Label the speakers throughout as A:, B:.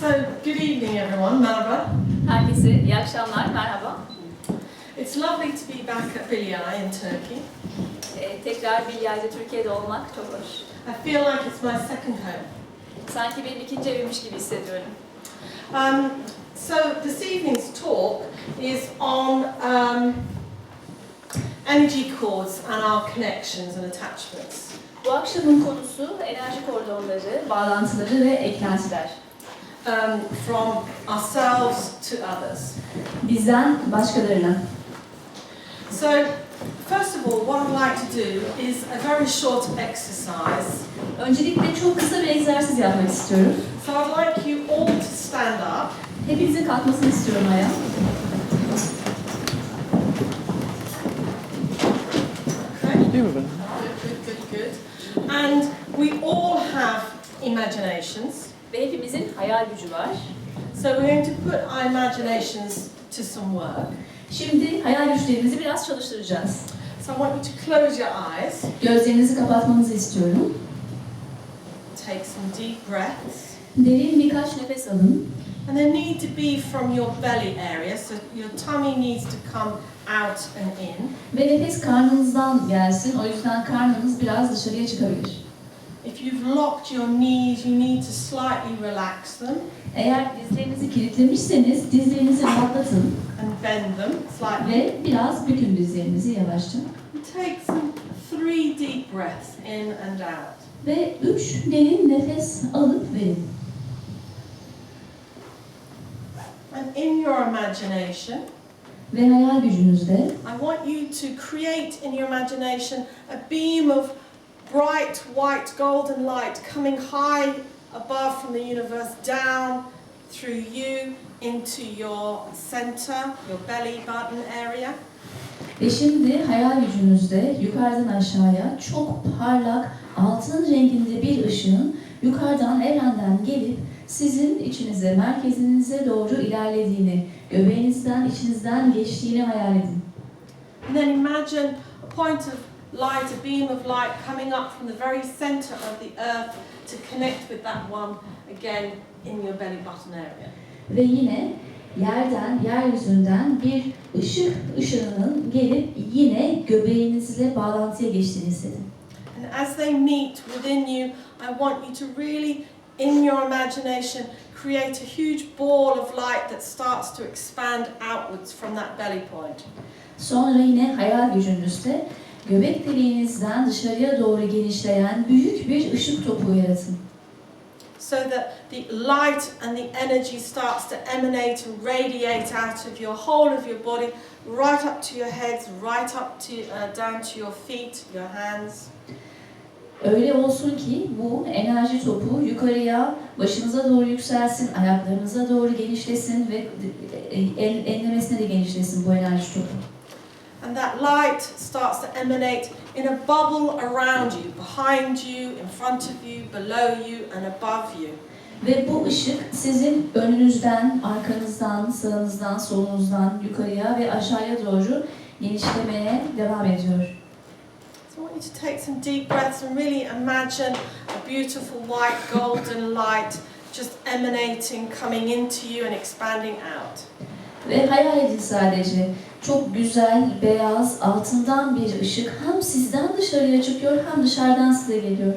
A: So, good evening everyone, merhaba.
B: Herkese iyi akşamlar, merhaba.
A: It's lovely to be back at BİLYAY in Turkey.
B: Tekrar BİLYAY'da Türkiye'de olmak çok hoş.
A: I feel like it's my second home.
B: Sanki benim ikinci evimmiş gibi hissediyorum.
A: So, this evening's talk is on energy cords and our connections and attachments.
B: Bu akşamın konusu enerji kordonları, bağlantıları ve eklentiler.
A: From ourselves to others.
B: Bizden başkalarına.
A: So, first of all, what I'd like to do is a very short exercise.
B: Öncelikle çok kısa bir egzersiz yapmak istiyorum.
A: So I'd like you all to stand up.
B: Hepinizin kalkmasını istiyorum ayağa.
A: Okay. Good. And we all have imaginations.
B: Ve hepimizin hayal gücü var.
A: So we're going to put our imaginations to some work.
B: Şimdi hayal güçlerimizi biraz çalıştıracağız.
A: So I want you to close your eyes.
B: Gözlerinizi kapatmanızı istiyorum.
A: Take some deep breaths.
B: Derin birkaç nefes alın.
A: And they need to be from your belly area, so your tummy needs to come out and in.
B: Ve nefes karnınızdan gelsin, o yüzden karnınız biraz dışarıya çıkabilir.
A: If you've locked your knees, you need to slightly relax them.
B: Eğer dizlerinizi kilitlemişseniz dizlerinizi rahatlatın
A: And bend them slightly.
B: ve biraz bükün dizlerinizi yavaşça.
A: Take some 3 deep breaths in and out.
B: Ve 3 derin nefes alıp verin.
A: And in your imagination,
B: Ve hayal gücünüzde
A: I want you to create in your imagination a beam of bright white golden light coming high above from the universe down through you into your center, your belly button area.
B: ve şimdi hayal gücünüzde yukarıdan aşağıya çok parlak altın renginde bir ışığın yukarıdan evrenden gelip sizin içinize, merkezinize doğru ilerlediğini, göbeğinizden, içinizden geçtiğini hayal edin.
A: And then imagine a point of light, a beam of light coming up from the very center of the earth to connect with that one again in your belly button area.
B: Ve yine yerden, yeryüzünden bir ışığının gelip yine göbeğinizle bağlantıya geçtiğini hissedin.
A: And as they meet within you, I want you to really, in your imagination, create a huge ball of light that starts to expand outwards from that belly point.
B: Sonra yine hayal gücünüzde göbek deliğinizden dışarıya doğru genişleyen büyük bir ışık topu yaratın.
A: So that the light and the energy starts to emanate and radiate out of your whole of your body, right up to your heads, right up to down to your feet, your hands.
B: Öyle olsun ki bu enerji topu yukarıya, başınıza doğru yükselsin, ayaklarınıza doğru genişlesin ve enlemesine de genişlesin bu enerji topu.
A: And that light starts to emanate in a bubble around you, behind you, in front of you, below you and above you.
B: Ve bu ışık sizin önünüzden, arkanızdan, sağınızdan, solunuzdan yukarıya ve aşağıya doğru genişlemeye devam ediyor.
A: So I want you to take some deep breaths and really imagine a beautiful white golden light just emanating, coming into you and expanding out.
B: Ve hayal edin sadece. Çok güzel, beyaz, altından bir ışık hem sizden dışarıya çıkıyor hem dışarıdan size geliyor.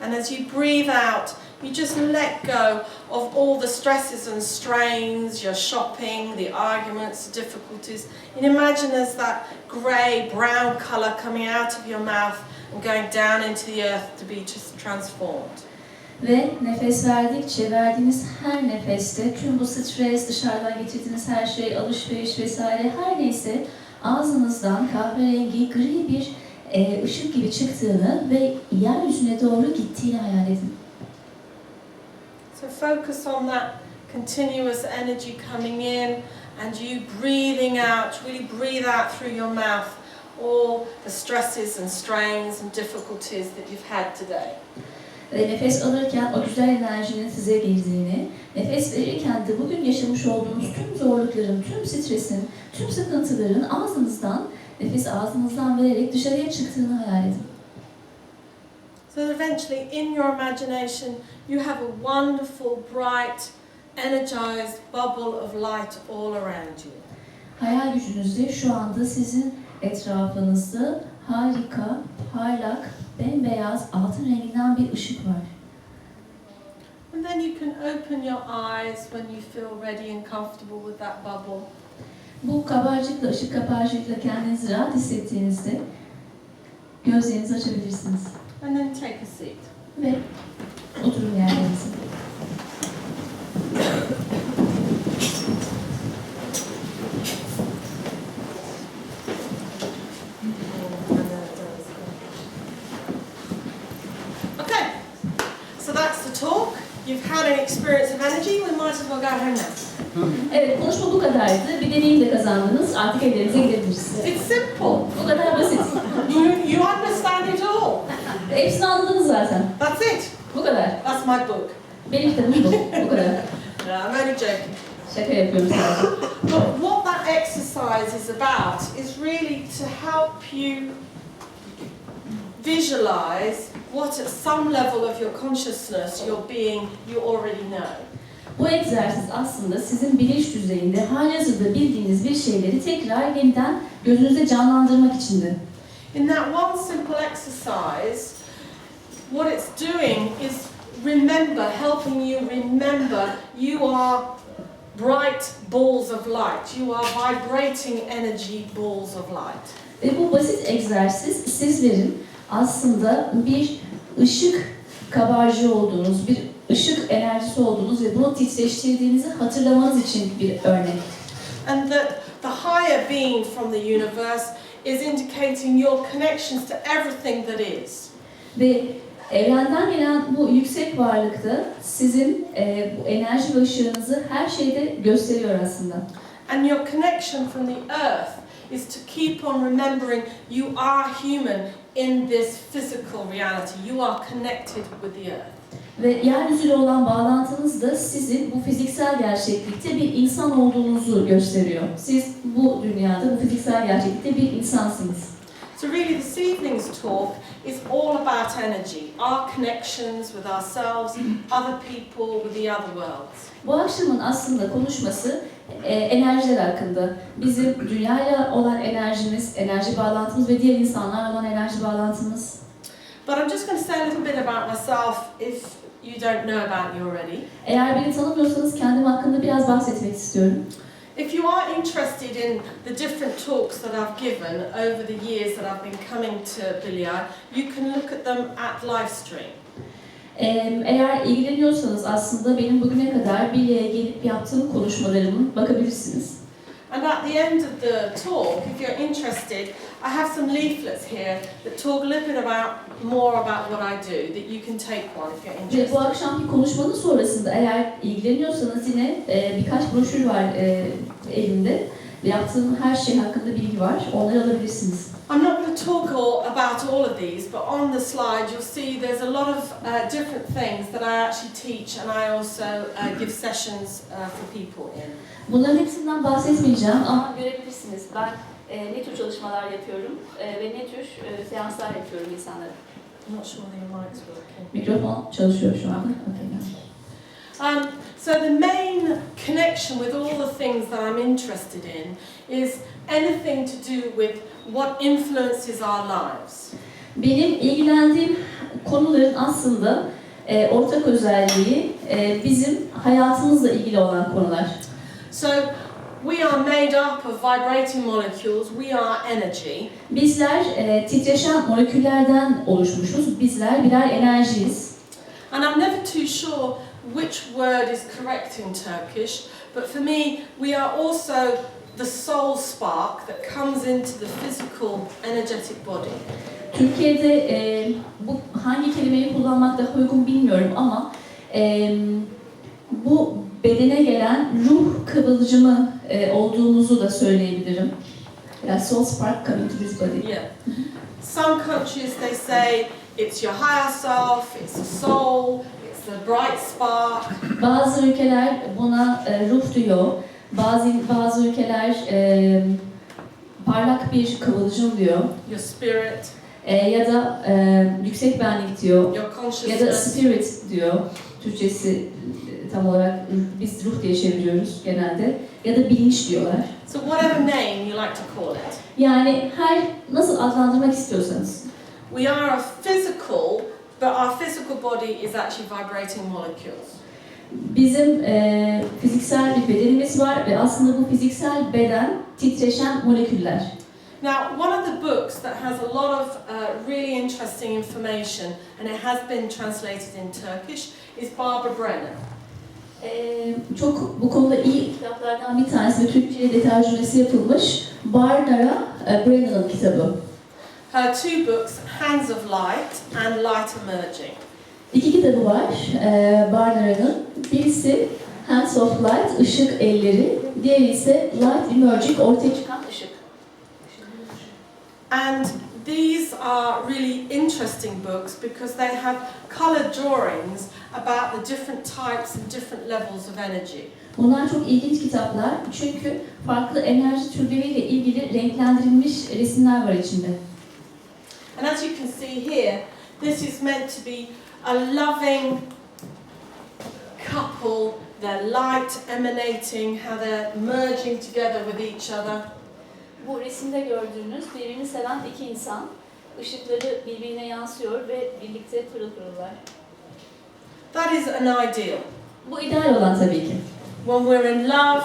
A: And as you breathe out, you just let go of all the stresses and strains, your shopping, the arguments, the difficulties. And imagine there's that grey, brown colour coming out of your mouth and going down into the earth to be just transformed.
B: Ve nefes verdikçe verdiğiniz her nefeste tüm bu stres, dışarıdan getirdiğiniz her şey, alışveriş vesaire her neyse ağzınızdan kahverengi, gri bir ışık gibi çıktığını ve yeryüzüne doğru gittiğini hayal edin.
A: So focus on that continuous energy coming in and you breathing out, really breathe out through your mouth all the stresses and strains and difficulties that you've had today.
B: Nefes alırken o güzel enerjinin size girdiğini, nefes verirken de bugün yaşamış olduğunuz tüm zorlukların, tüm stresin, tüm sıkıntıların ağzınızdan, nefes ağzınızdan vererek dışarıya çıktığını hayal edin.
A: So that eventually in your imagination you have a wonderful, bright, energized bubble of light all around you.
B: Hayal gücünüzde şu anda sizin etrafınızda harika, parlak, bembeyaz, altın renginden bir ışık var.
A: And then you can open your eyes when you feel ready and comfortable with that bubble.
B: Bu kabarcıkla, ışık kabarcıkla kendinizi rahat hissettiğinizde gözlerinizi açabilirsiniz.
A: And then take a seat.
B: Ve oturun yerlerinize.
A: Okay, so that's the talk. You've had an experience of energy. We might as well go home now.
B: Evet, konuşma bu kadardı. Bir deneyim de kazandınız. Artık evlerinize gidebilirsiniz.
A: It's simple.
B: Bu kadar basit.
A: You understand it all.
B: Hepsini anladınız zaten.
A: That's it.
B: Bu kadar.
A: That's my book.
B: Benim kitabım bu. Bu kadar.
A: No, I'm only joking.
B: Şaka yapıyorum sadece.
A: But what that exercise is about is really to help you visualize what at some level of your consciousness, your being, you already know.
B: Bu egzersiz aslında sizin bilinç düzeyinde halihazırda bildiğiniz bir şeyleri tekrar yeniden gözünüzde canlandırmak içindi.
A: In that one simple exercise, what it's doing is helping you remember you are bright balls of light. You are vibrating energy balls of light.
B: Ve bu basit egzersiz sizlerin aslında bir ışık kabarcığı olduğunuz, bir ışık enerjisi olduğunuz ve bunu titreştirdiğinizi hatırlamanız için bir örnek.
A: And that the higher being from the universe is indicating your connections to everything that is.
B: Ve evrenden gelen bu yüksek varlıkta sizin bu enerji ve ışığınızı her şeyde gösteriyor aslında.
A: And your connection from the earth is to keep on remembering you are human in this physical reality. You are connected with the earth.
B: Ve yeryüzüyle olan bağlantınız da sizin bu fiziksel gerçeklikte bir insan olduğunuzu gösteriyor. Siz bu dünyada, bu fiziksel gerçeklikte bir insansınız.
A: So really this evening's talk is all about energy, our connections with ourselves, other people, with the other worlds.
B: Bu akşamın aslında konuşması enerjiler hakkında. Bizim dünyayla olan enerjimiz, enerji bağlantımız ve diğer insanlarla olan enerji bağlantımız.
A: But I'm just going to say a little bit about myself if you don't know about me already.
B: Eğer beni tanımıyorsanız kendim hakkında biraz bahsetmek istiyorum.
A: If you are interested in the different talks that I've given over the years that I've been coming to BİLYAY, you can look at them at live stream.
B: Eğer ilgileniyorsanız aslında benim bugüne kadar BİLYAY'a gelip yaptığım konuşmalarımı bakabilirsiniz.
A: And at the end of the talk, if you're interested, I have some leaflets here that talk a little bit more about what I do, that you can take one if you're interested.
B: Ve bu akşamki konuşmanın sonrasında eğer ilgileniyorsanız yine birkaç broşür var elimde. Yaptığım her şey hakkında bilgi var. Onları alabilirsiniz.
A: I'm not going to talk about all of these, but on the slide you'll see there's a lot of different things that I actually teach, and I also give sessions for people in.
B: Bunların hepsinden bahsetmeyeceğim ama görebilirsiniz. Ben ne tür çalışmalar yapıyorum ve ne tür seanslar yapıyorum insanlara.
A: I'm not sure your mic's working.
B: Mikrofon çalışıyor şu anda.
A: So the main connection with all the things that I'm interested in is anything to do with what influences our lives.
B: Benim ilgilendiğim konuların aslında ortak özelliği bizim hayatımızla ilgili olan konular.
A: So we are made up of vibrating molecules. We are energy.
B: Bizler titreşen moleküllerden oluşmuşuz. Bizler birer enerjiyiz.
A: And I'm never too sure which word is correct in Turkish, but for me, we are also the soul spark that comes into the physical, energetic body.
B: Türkiye'de bu hangi kelimeyi kullanmak daha uygun bilmiyorum ama bu bedene gelen ruh kıvılcımı olduğumuzu da söyleyebilirim. Soul spark coming to this body.
A: Yeah. Some countries they say it's your higher self, it's the soul, it's the bright spark.
B: Bazı ülkeler buna ruh diyor. Bazı ülkeler parlak bir kıvılcım diyor.
A: Your spirit.
B: Ya da yüksek benlik diyor.
A: Your
B: Ya da
A: consciousness.
B: spirit diyor. Türkçesi tam olarak biz ruh diye çeviriyoruz genelde. Ya da bilinç diyorlar.
A: So whatever name you like to call it.
B: Yani her nasıl adlandırmak istiyorsanız.
A: We are a physical, but our physical body is actually vibrating molecules.
B: Bizim fiziksel bir bedenimiz var ve aslında bu fiziksel beden titreşen moleküller.
A: Now, one of the books that has a lot of really interesting information, and it has been translated in Turkish, is Barbara Brennan.
B: Çok bu konuda iyi kitaplardan bir tanesi ve Türkçe'ye de tercümesi yapılmış Barbara Brennan'ın kitabı.
A: Her two books, Hands of Light and Light Emerging.
B: İki kitabı var Barbara'nın. Birisi Hands of Light, ışık elleri. Diğeri ise Light Emerging, ortaya çıkan ışık.
A: And these are really interesting books because they have colored drawings about the different types and different levels of energy.
B: Bunlar çok ilginç kitaplar çünkü farklı enerji türleriyle ilgili renklendirilmiş resimler var içinde.
A: And as you can see here, this is meant to be a loving couple. They're light emanating, how they're merging together with each other.
B: Bu resimde gördüğünüz birbirini seven iki insan, ışıkları birbirine yansıyor ve birlikte pırıl pırıllar.
A: That is an ideal.
B: Bu ideal olan tabii ki.
A: When we're in love,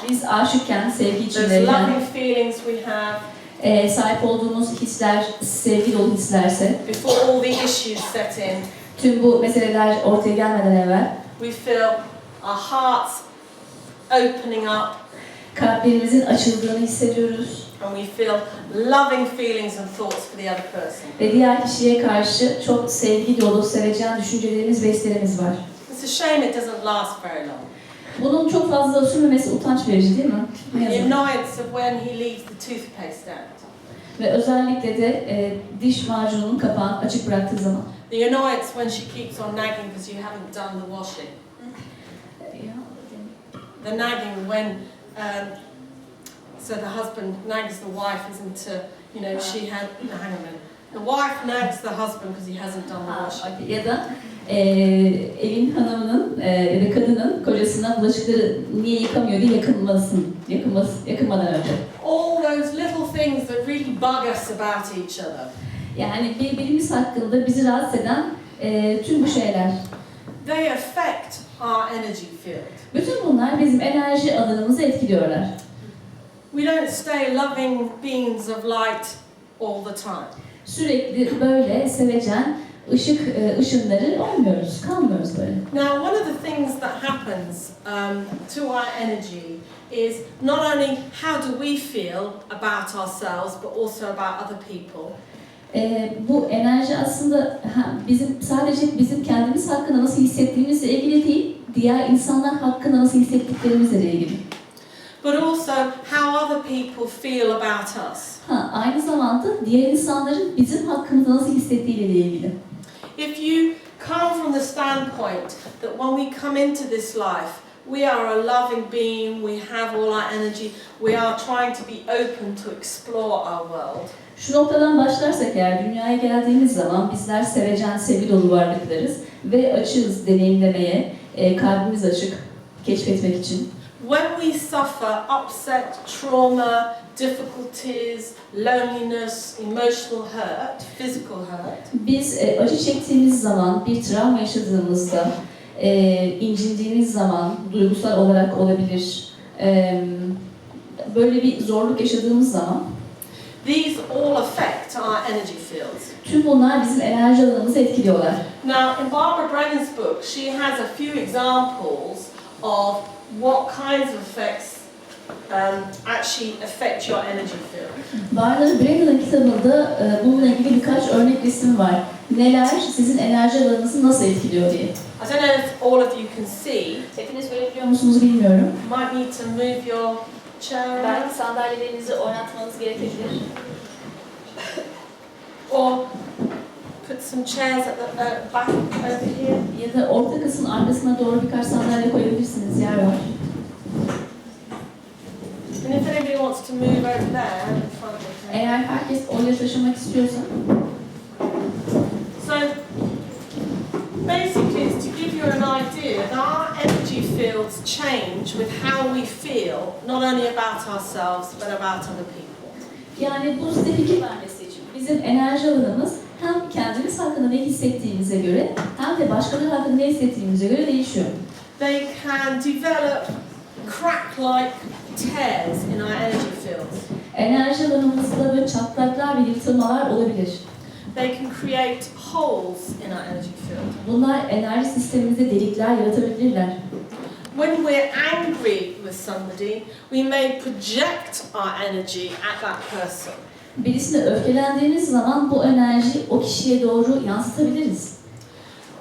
B: Biz aşıkken, sevgi
A: those
B: içindeyken,
A: loving feelings we have,
B: sahip olduğumuz hisler, sevgi dolu hislerse,
A: before all the issues set in,
B: tüm bu meseleler ortaya gelmeden evvel,
A: we feel our hearts opening up,
B: kalplerimizin açıldığını hissediyoruz
A: and we feel loving feelings and thoughts for the other person.
B: ve diğer kişiye karşı çok sevgi dolu, sevecen düşüncelerimiz ve hislerimiz var.
A: It's a shame it doesn't last very long.
B: Bunun çok fazla sürmemesi utanç verici değil mi? Ne
A: The
B: yazık.
A: annoyance of when he leaves the toothpaste out.
B: Ve özellikle de diş macununun kapağını açık bıraktığı zaman.
A: The annoyance when she keeps on nagging because you haven't done the washing. The nagging when, so the husband nags the wife, isn't you know, she had, no, hang on a minute. The wife nags the husband because he hasn't done the washing.
B: Ya da evin hanımının ya da kadının kocasına bulaşıkları niye yıkamıyor diye yakınmadan önce.
A: All those little things that really bug us about each other.
B: Yani birbirimiz hakkında bizi rahatsız eden tüm bu şeyler.
A: They affect our energy field.
B: Bütün bunlar bizim enerji alanımızı etkiliyorlar.
A: We don't stay loving beings of light all the time.
B: Sürekli böyle sevecen ışınları olmuyoruz, kalmıyoruz böyle.
A: Now, one of the things that happens to our energy is not only how do we feel about ourselves, but also about other people.
B: Bu enerji aslında sadece bizim kendimiz hakkında nasıl hissettiğimizle ilgili değil, diğer insanlar hakkında nasıl hissettiklerimizle ilgili.
A: But also how other people feel about us.
B: Aynı zamanda diğer insanların bizim hakkımızda nasıl hissettiğiyle ilgili.
A: If you come from the standpoint that when we come into this life, we are a loving being, we have all our energy, we are trying to be open to explore our world.
B: Şu noktadan başlarsak eğer dünyaya geldiğimiz zaman bizler sevecen, sevgi dolu varlıklarız ve açığız deneyimlemeye, kalbimiz açık keşfetmek için.
A: When we suffer upset, trauma, difficulties, loneliness, emotional hurt, physical hurt,
B: Biz acı çektiğimiz zaman, bir travma yaşadığımızda, incindiğimiz zaman, duygusal olarak olabilir, böyle bir zorluk yaşadığımız zaman,
A: these all affect our energy fields.
B: tüm bunlar bizim enerji alanımızı etkiliyorlar.
A: Now, in Barbara Brennan's book, she has a few examples of what kinds of effects actually affect your energy field.
B: Barbara Brennan'ın kitabında bununla ilgili birkaç örnek resim var. Neler sizin enerji alanınızı nasıl etkiliyor diye.
A: I don't know if all of you can see.
B: Hepiniz görebiliyor musunuz bilmiyorum.
A: You might need to move your chair
B: Belki sandalyelerinizi oynatmanız gerekebilir.
A: or put some chairs at the back over here.
B: Ya da orta kısmın arkasına doğru birkaç sandalye koyabilirsiniz, yer var.
A: And if anybody wants to move over there in front of me.
B: Eğer herkes oraya taşımak istiyorsa.
A: So basically it's to give you an with how we feel, not only about ourselves, but about other people.
B: Yani bu size fikir vermesi için bizim enerji alanımız hem kendimiz hakkında ne hissettiğimize göre hem de başkaları hakkında ne hissettiğimize göre değişiyor.
A: They can develop crack-like tears in our energy fields.
B: Enerji alanımızda böyle çatlaklar ve yırtılmalar olabilir.
A: They can create holes in our energy field.
B: Bunlar enerji sistemimizde delikler yaratabilirler.
A: When we're angry with somebody, we may project our energy at that person.
B: Birisine öfkelendiğimiz zaman bu enerjiyi o kişiye doğru yansıtabiliriz.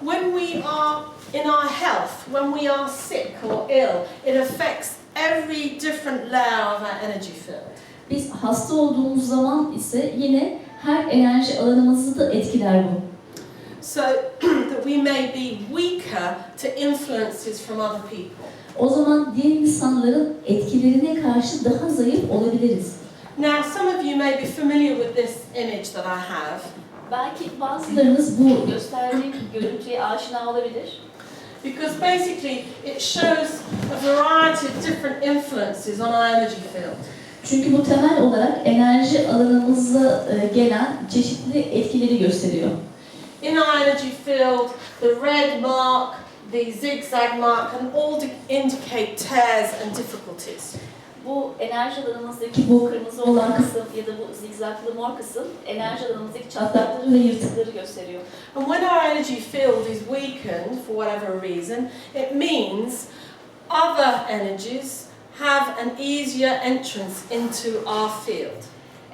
A: When we are in our health, when we are sick or ill, it affects every different layer of our energy field.
B: Biz hasta olduğumuz zaman ise yine her enerji alanımızı da etkiler bu.
A: So that we may be weaker to influences from other people.
B: O zaman diğer insanların etkilerine karşı daha zayıf olabiliriz.
A: Now, some of you may be familiar with this image that I have.
B: Belki bazılarınız bu gösterdiğim görüntüye aşina olabilir.
A: Because basically it shows a variety of different influences on our energy field.
B: Çünkü bu temel olarak enerji alanımıza gelen çeşitli etkileri gösteriyor.
A: In our energy field, the red mark, the zigzag mark can all indicate tears and difficulties.
B: Bu enerji alanımızdaki bu kırmızı olan kısım ya da bu zigzaglı mor kısım enerji alanımızdaki çatlakları ve yırtıkları gösteriyor.
A: And when our energy field is weakened for whatever reason, it means other energies have an easier entrance into our field.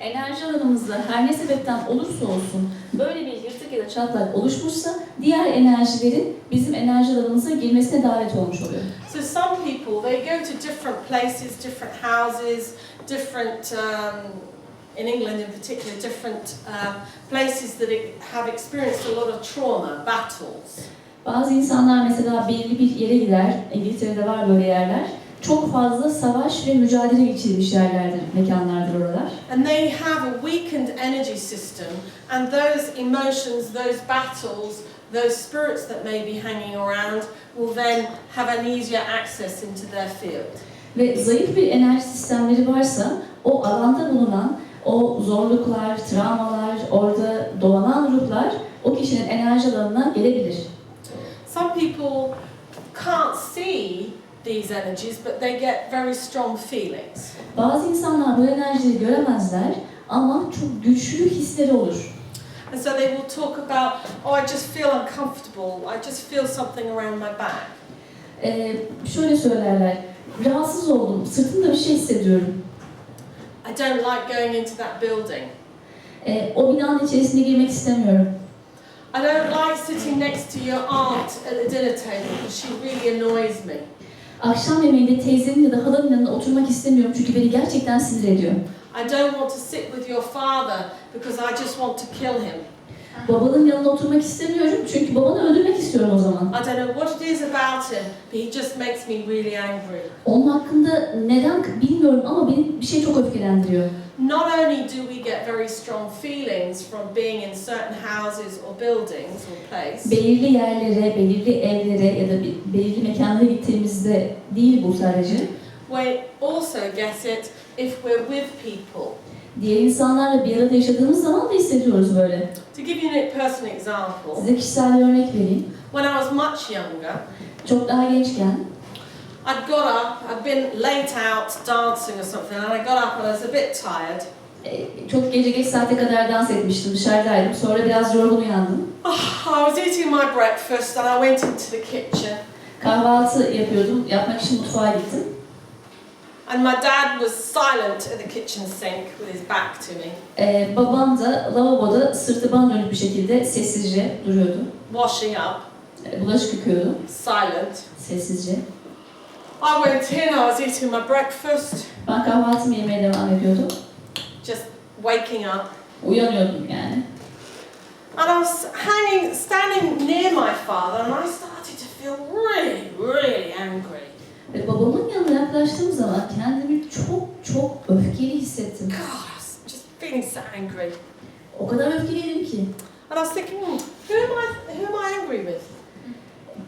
B: Enerji alanımızda her ne sebepten olursa olsun böyle bir yırtık ya da çatlak oluşmuşsa diğer enerjilerin bizim enerji alanımıza girmesine davet olmuş oluyor.
A: So some people, they go to different places, different houses, different, in England in particular, different places that have experienced a lot of trauma, battles.
B: Bazı insanlar mesela belirli bir yere gider, İngiltere'de var böyle yerler. Çok fazla savaş ve mücadele geçirmiş yerlerdir, mekanlardır oralar.
A: And they have a weakened energy system, and those emotions, those battles, those spirits that may be hanging around will then have an easier access into their field.
B: Ve zayıf bir enerji sistemleri varsa o alanda bulunan o zorluklar, travmalar, orada dolanan ruhlar o kişinin enerji alanına gelebilir.
A: Some people can't see these energies, but they get very strong feelings.
B: Bazı insanlar bu enerjiyi göremezler ama çok güçlü hisleri olur.
A: And so they will talk about, oh, I just feel uncomfortable, I just feel something around my back.
B: Şöyle söylerler, rahatsız oldum, sırtımda bir şey hissediyorum.
A: I don't like going into that building.
B: O binanın içerisine girmek istemiyorum.
A: I don't like sitting next to your aunt at the dinner table because she really annoys me.
B: Akşam yemeğinde teyzemin ya da halamın yanına oturmak istemiyorum çünkü beni gerçekten sinir ediyor.
A: I don't want to sit with your father because I just want to kill him.
B: Babanın yanında oturmak istemiyorum çünkü babanı öldürmek istiyorum o zaman.
A: I don't know what it is about him, but he just makes me really angry.
B: Onun hakkında neden bilmiyorum ama beni bir şey çok öfkelendiriyor.
A: Not only do we get very strong feelings from being in certain houses or buildings or place,
B: Belirli yerlere, belirli evlere ya da belirli mekanlara gittiğimizde değil bu sadece.
A: we also get it if we're with people.
B: Diğer insanlarla bir arada yaşadığımız zaman da hissediyoruz böyle.
A: To give you a personal example,
B: Size kişisel bir örnek vereyim.
A: when I was much younger,
B: Çok daha gençken
A: I'd got up, I'd been late out dancing or something, and I got up and I was a bit tired.
B: çok gece geç saate kadar dans etmiştim, dışarıdaydım. Sonra biraz yorgun uyandım.
A: I was eating my breakfast and I went into the kitchen.
B: Kahvaltı yapıyordum, yapmak için mutfağa gittim.
A: And my dad was silent at the kitchen sink with his back to me,
B: Babam da lavaboda sırtı bana dönük bir şekilde sessizce duruyordu.
A: washing up,
B: Bulaşık yıkıyordu,
A: silent.
B: sessizce.
A: I went in, I was eating my breakfast,
B: Ben kahvaltımı yemeye devam ediyordum.
A: just waking up.
B: Uyanıyordum yani.
A: And I was standing near my father, and I started to feel really, really angry.
B: Ve babamın yanına yaklaştığım zaman kendimi çok öfkeli hissettim.
A: God, I was just feeling so angry.
B: O kadar öfkeliydim ki.
A: And I was thinking, who am I angry with?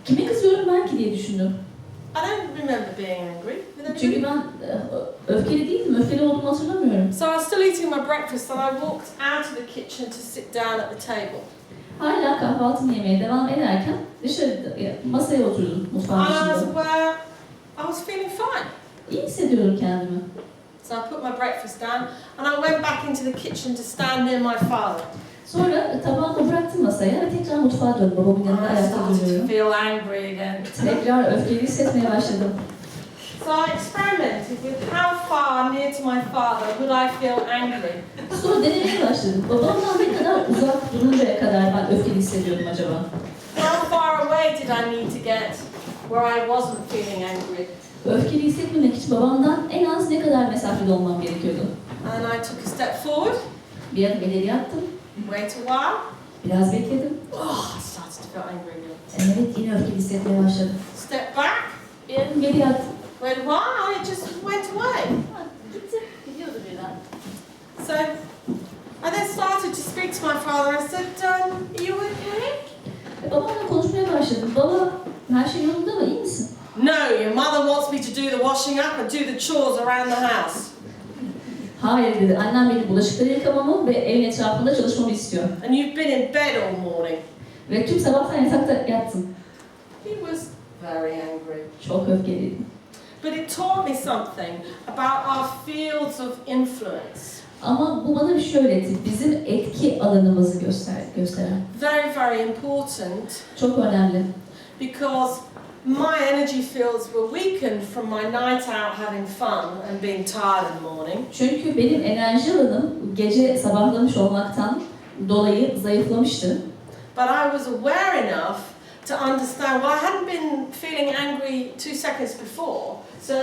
B: Kime kızıyorum ben ki diye düşündüm.
A: I don't remember being angry.
B: Çünkü ben öfkeli değildim, öfkeli olduğumu hatırlamıyorum.
A: So I was still eating my breakfast and I walked out of the kitchen to sit down at the table.
B: Hala kahvaltımı yemeye devam ederken dışarıda masaya oturdum mutfağın
A: And I was
B: dışında.
A: aware I was feeling fine.
B: İyi hissediyorum kendimi.
A: So I put my breakfast down and I went back into the kitchen to stand near my father.
B: Sonra tabağımı bıraktım masaya ve tekrar mutfağa döndüm. Babamın yanında
A: I
B: ayakta
A: started to
B: duruyorum.
A: feel angry again.
B: Tekrar öfkeli hissetmeye başladım.
A: So I experimented with how far near to my father would I feel angry.
B: Sonra denemeye başladım. Babamdan ne kadar uzak duruncaya kadar ben öfkeli hissediyordum acaba?
A: How far away did I need to get where I wasn't feeling angry?
B: Öfkeli hissetmemek için babamdan en az ne kadar mesafede olmam gerekiyordu?
A: And I took a step forward,
B: Bir adım ileri attım.
A: wait a while.
B: Biraz bekledim.
A: Oh, I started to feel angry again.
B: Evet, yine öfkeli hissetmeye başladım.
A: Step back,
B: Bir adım geri attım.
A: wait a while, it just went away.
B: Gitti. Gidiyordu birden.
A: So I then started to speak to my father. I said, are you okay?
B: Babamla konuşmaya başladım. Baba, her şey yolunda mı? İyi misin?
A: No, your mother wants me to do the washing up and do the chores around the house.
B: Hayır dedi. Annem benim bulaşıkları yıkamamı ve evin etrafında çalışmamı istiyor.
A: And you've been in bed all morning.
B: Ve tüm sabahtan yatakta yattım.
A: He was very angry.
B: Çok öfkeliydim.
A: But it taught me something about our fields of influence.
B: Ama bu bana bir şey öğretti. Bizim etki alanımızı gösteren.
A: Very, very important
B: Çok önemli.
A: because my energy fields were weakened from my night out having fun and being tired in the morning.
B: Çünkü benim enerji alanım gece sabahlamış olmaktan dolayı zayıflamıştı.
A: But I was aware enough to understand, well, I hadn't been feeling angry 2 seconds before, so,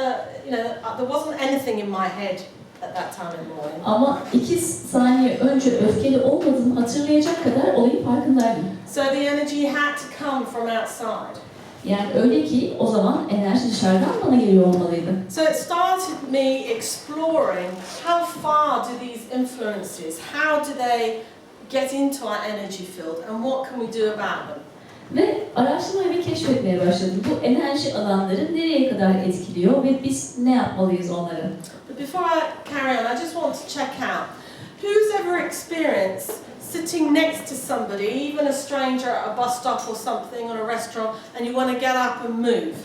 A: there wasn't anything in my head at that time in the morning.
B: Ama 2 saniye önce öfkeli olmadığımı hatırlayacak kadar olayın farkındaydım.
A: So the energy had to come from outside.
B: Yani öyle ki o zaman enerji dışarıdan bana geliyor olmalıydı.
A: So it started me exploring how far do these influences, how do they get into our energy field and what can we do about them?
B: Ve araştırmaya ve keşfetmeye başladım. Bu enerji alanları nereye kadar etkiliyor ve biz ne yapmalıyız onlara?
A: But before I carry on, I just want to check out who's ever experienced sitting next to somebody, even a stranger at a bus stop or something, or a restaurant, and you want to get up and move.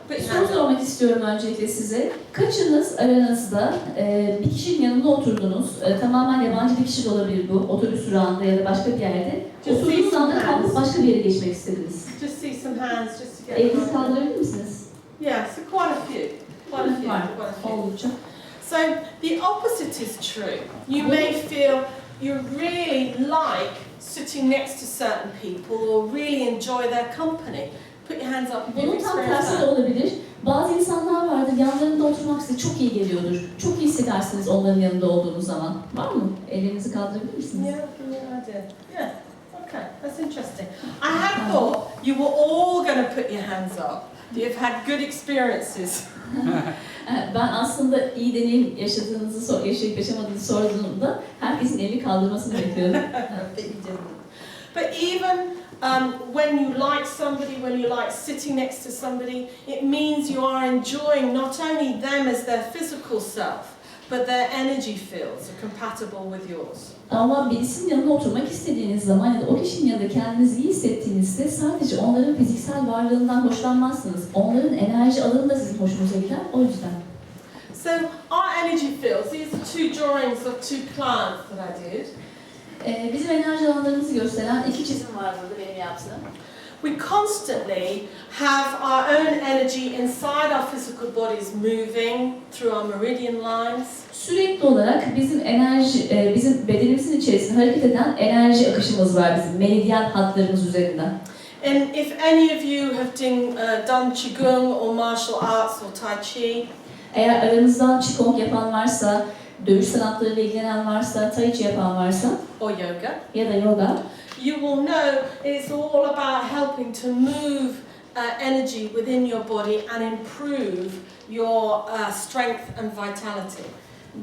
A: Put your
B: Soru
A: hands up.
B: sormak istiyorum öncelikle size. Kaçınız aranızda bir kişinin yanında oturdunuz, tamamen yabancı bir kişi de olabilir bu, otobüs durağında ya da başka bir yerde. Oturduğunuz anda kalkıp başka bir yere geçmek istediniz.
A: Just see some hands, just to get.
B: Elinizi kaldırabilir misiniz?
A: Yeah, so quite a few. Quite a few.
B: Var,
A: Quite a few.
B: oldukça.
A: So the opposite is true. You may feel you really like sitting next to certain people or really enjoy their company. Put your hands up if you've
B: Bunun tam
A: experienced
B: tersi de
A: that.
B: olabilir. Bazı insanlar vardır, yanlarında oturmak size çok iyi geliyordur. Çok iyi hissedersiniz onların yanında olduğunuz zaman. Var mı? Ellerinizi kaldırabilir misiniz?
A: Yeah, give me an idea. Yeah, okay, that's interesting. I had thought you were all going to put your hands up. You've had good experiences.
B: Ben aslında iyi deneyim yaşayıp yaşamadığınızı sorduğumda herkesin elini kaldırmasını bekliyordum.
A: But you didn't. But even when you like somebody, when you like sitting next to somebody, it means you are enjoying not only them as their physical self, but their energy fields are compatible with yours.
B: Ama birisinin yanına oturmak istediğiniz zaman ya da o kişinin yanında kendinizi iyi hissettiğinizde sadece onların fiziksel varlığından hoşlanmazsınız. Onların enerji alanı da sizin hoşunuza gider, o yüzden.
A: So our energy fields, these are 2 drawings of 2 plants that I did.
B: Bizim enerji alanlarımızı gösteren 2 çizim var burada benim yaptığım.
A: We constantly have our own energy inside our physical bodies moving through our meridian lines.
B: Sürekli olarak bizim bedenimizin içerisinde hareket eden enerji akışımız var bizim meridyen hatlarımız üzerinden.
A: And if any of you have done Qigong or martial arts or Tai Chi,
B: Eğer aranızdan Qigong yapan varsa, dövüş sanatlarıyla ilgilenen varsa, Tai Chi yapan varsa
A: or yoga,
B: ya da yoga,
A: you will know it's all about helping to move energy within your body and improve your strength and vitality.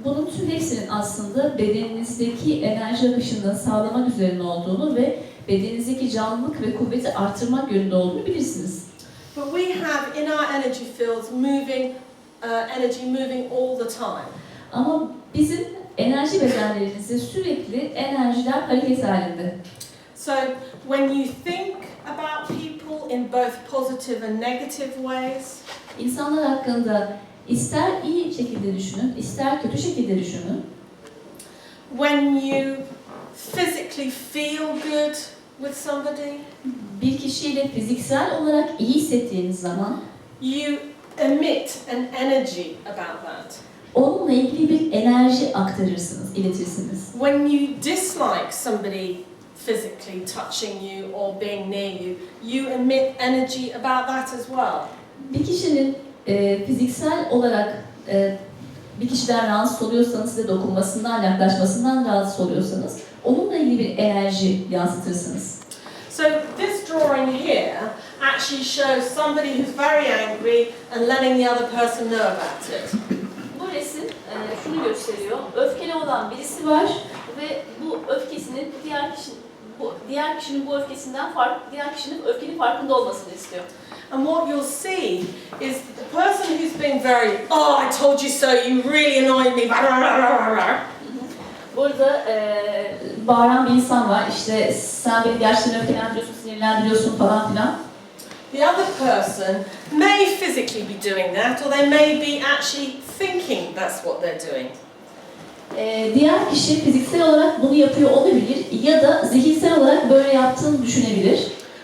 B: bunun tüm hepsinin aslında bedeninizdeki enerji akışını sağlamak üzerine olduğunu ve bedeninizdeki canlılık ve kuvveti artırmak yönünde olduğunu bilirsiniz.
A: But we have in our energy fields moving energy moving all the time.
B: Ama bizim enerji bedenlerimizde sürekli enerjiler hareket halinde.
A: So when you think about people in both positive and negative ways,
B: İnsanlar hakkında ister iyi şekilde düşünün, ister kötü şekilde düşünün.
A: when you physically feel good with somebody,
B: Bir kişiyle fiziksel olarak iyi hissettiğiniz zaman
A: you emit an energy about that.
B: onunla ilgili bir enerji aktarırsınız, iletirsiniz.
A: When you dislike somebody physically touching you or being near you, you emit energy about that as well.
B: Bir kişinin fiziksel olarak bir kişiden rahatsız oluyorsanız, size dokunmasından, yaklaşmasından rahatsız oluyorsanız onunla ilgili bir enerji yansıtırsınız.
A: So this drawing here actually shows somebody who's very angry and letting the other person know about it.
B: Bu resim şunu gösteriyor. Öfkeli olan birisi var ve bu öfkesinin diğer kişinin bu öfkesinden diğer kişinin öfkenin farkında olmasını istiyor.
A: And what you'll see is the person who's been very, oh, I told you so, you really annoyed me.
B: Burada bağıran bir insan var. İşte sen beni gerçekten öfkelendiriyorsun, sinirlendiriyorsun falan filan.
A: The other person may physically be doing that, or they may be actually thinking that's what they're doing.
B: Diğer kişi fiziksel olarak bunu yapıyor olabilir ya da zihinsel olarak böyle yaptığını düşünebilir.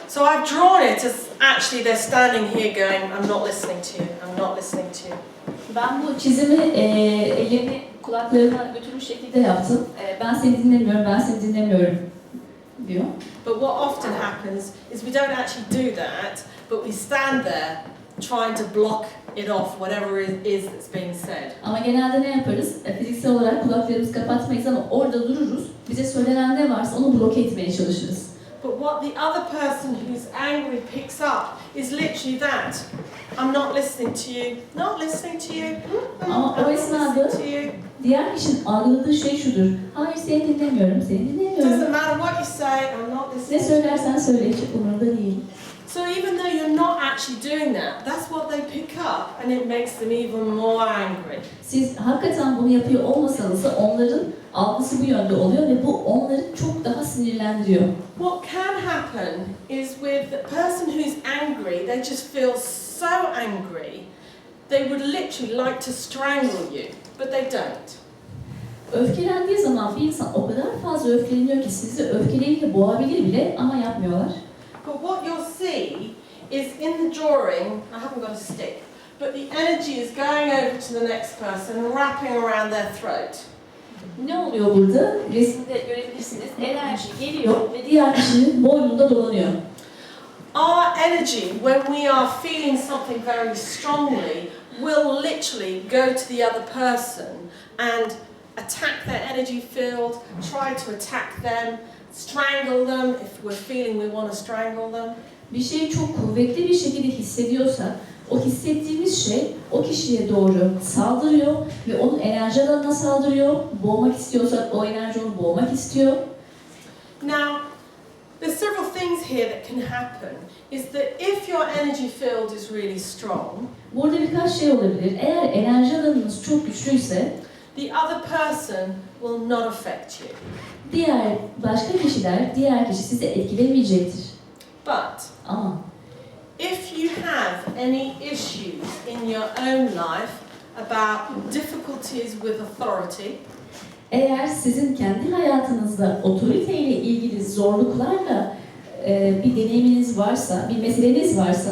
A: So I've drawn it as actually they're standing here going, I'm not listening to you, I'm not listening to you.
B: Ben bu çizimi ellerini kulaklarına götürmüş şekilde yaptım. Ben seni dinlemiyorum, ben seni dinlemiyorum diyor.
A: But what often happens is we don't actually do that, but we stand there trying to block it off, whatever it is that's being said.
B: Ama genelde ne yaparız? Fiziksel olarak kulaklarımızı kapatmayız ama orada dururuz. Bize söylenen ne varsa onu bloke etmeye çalışırız.
A: But what the other person who's angry picks up is literally that. I'm not listening to you, not listening to you,
B: Ama o
A: I'm not
B: esnada
A: listening to you.
B: diğer kişinin algıladığı şey şudur. Hayır seni dinlemiyorum, seni dinlemiyorum.
A: Doesn't matter what you say, I'm not
B: Ne
A: listening.
B: söylersen söyle hiç umurumda değil.
A: So even though you're not actually doing that, that's what they pick up and it makes them even more angry.
B: Siz hakikaten bunu yapıyor olmasanız da onların algısı bu yönde oluyor ve bu onları çok daha sinirlendiriyor.
A: What can happen is with the person who's angry, they just feel so angry, they would literally like to strangle you, but they don't.
B: Öfkelendiği zaman bir insan o kadar fazla öfkeleniyor ki sizi öfkeleriyle boğabilir bile ama yapmıyorlar.
A: But what you'll see is in the drawing, I haven't got a stick, but the energy is going over to the next person and wrapping around their throat.
B: Ne oluyor burada? Resimde görebilirsiniz. Enerji geliyor ve diğer kişinin boynunda dolanıyor.
A: Our energy, when we are feeling something very strongly, will literally go to the other person and attack their energy field, try to attack them, strangle them if we're feeling we want to strangle them.
B: Bir şeyi çok kuvvetli bir şekilde hissediyorsak, o hissettiğimiz şey o kişiye doğru saldırıyor ve onun enerji alanına saldırıyor. Boğmak istiyorsak o enerji onu boğmak istiyor.
A: Now, there's several things here that can happen. Is that if your energy field is really strong,
B: Burada birkaç şey olabilir. Eğer enerji alanınız çok güçlüyse,
A: the other person will not affect you.
B: başka kişiler, diğer kişi sizi etkilemeyecektir.
A: But
B: Ama
A: if you have any issues in your own life about difficulties with authority,
B: eğer sizin kendi hayatınızda otoriteyle ilgili zorluklarla bir deneyiminiz varsa, bir meseleniz varsa,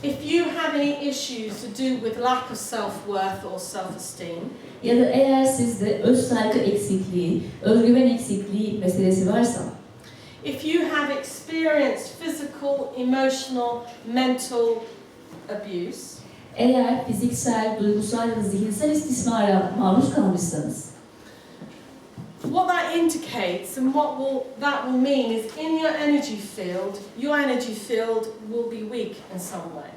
A: if you have any issues to do with lack of self-worth or self-esteem,
B: ya da eğer sizde öz saygı eksikliği, özgüven eksikliği meselesi varsa,
A: if you have experienced physical, emotional, mental abuse,
B: eğer fiziksel, duygusal ya da zihinsel istismara maruz kalmışsanız,
A: what that indicates and what that will mean is in your energy field, your energy field will be weak in some way.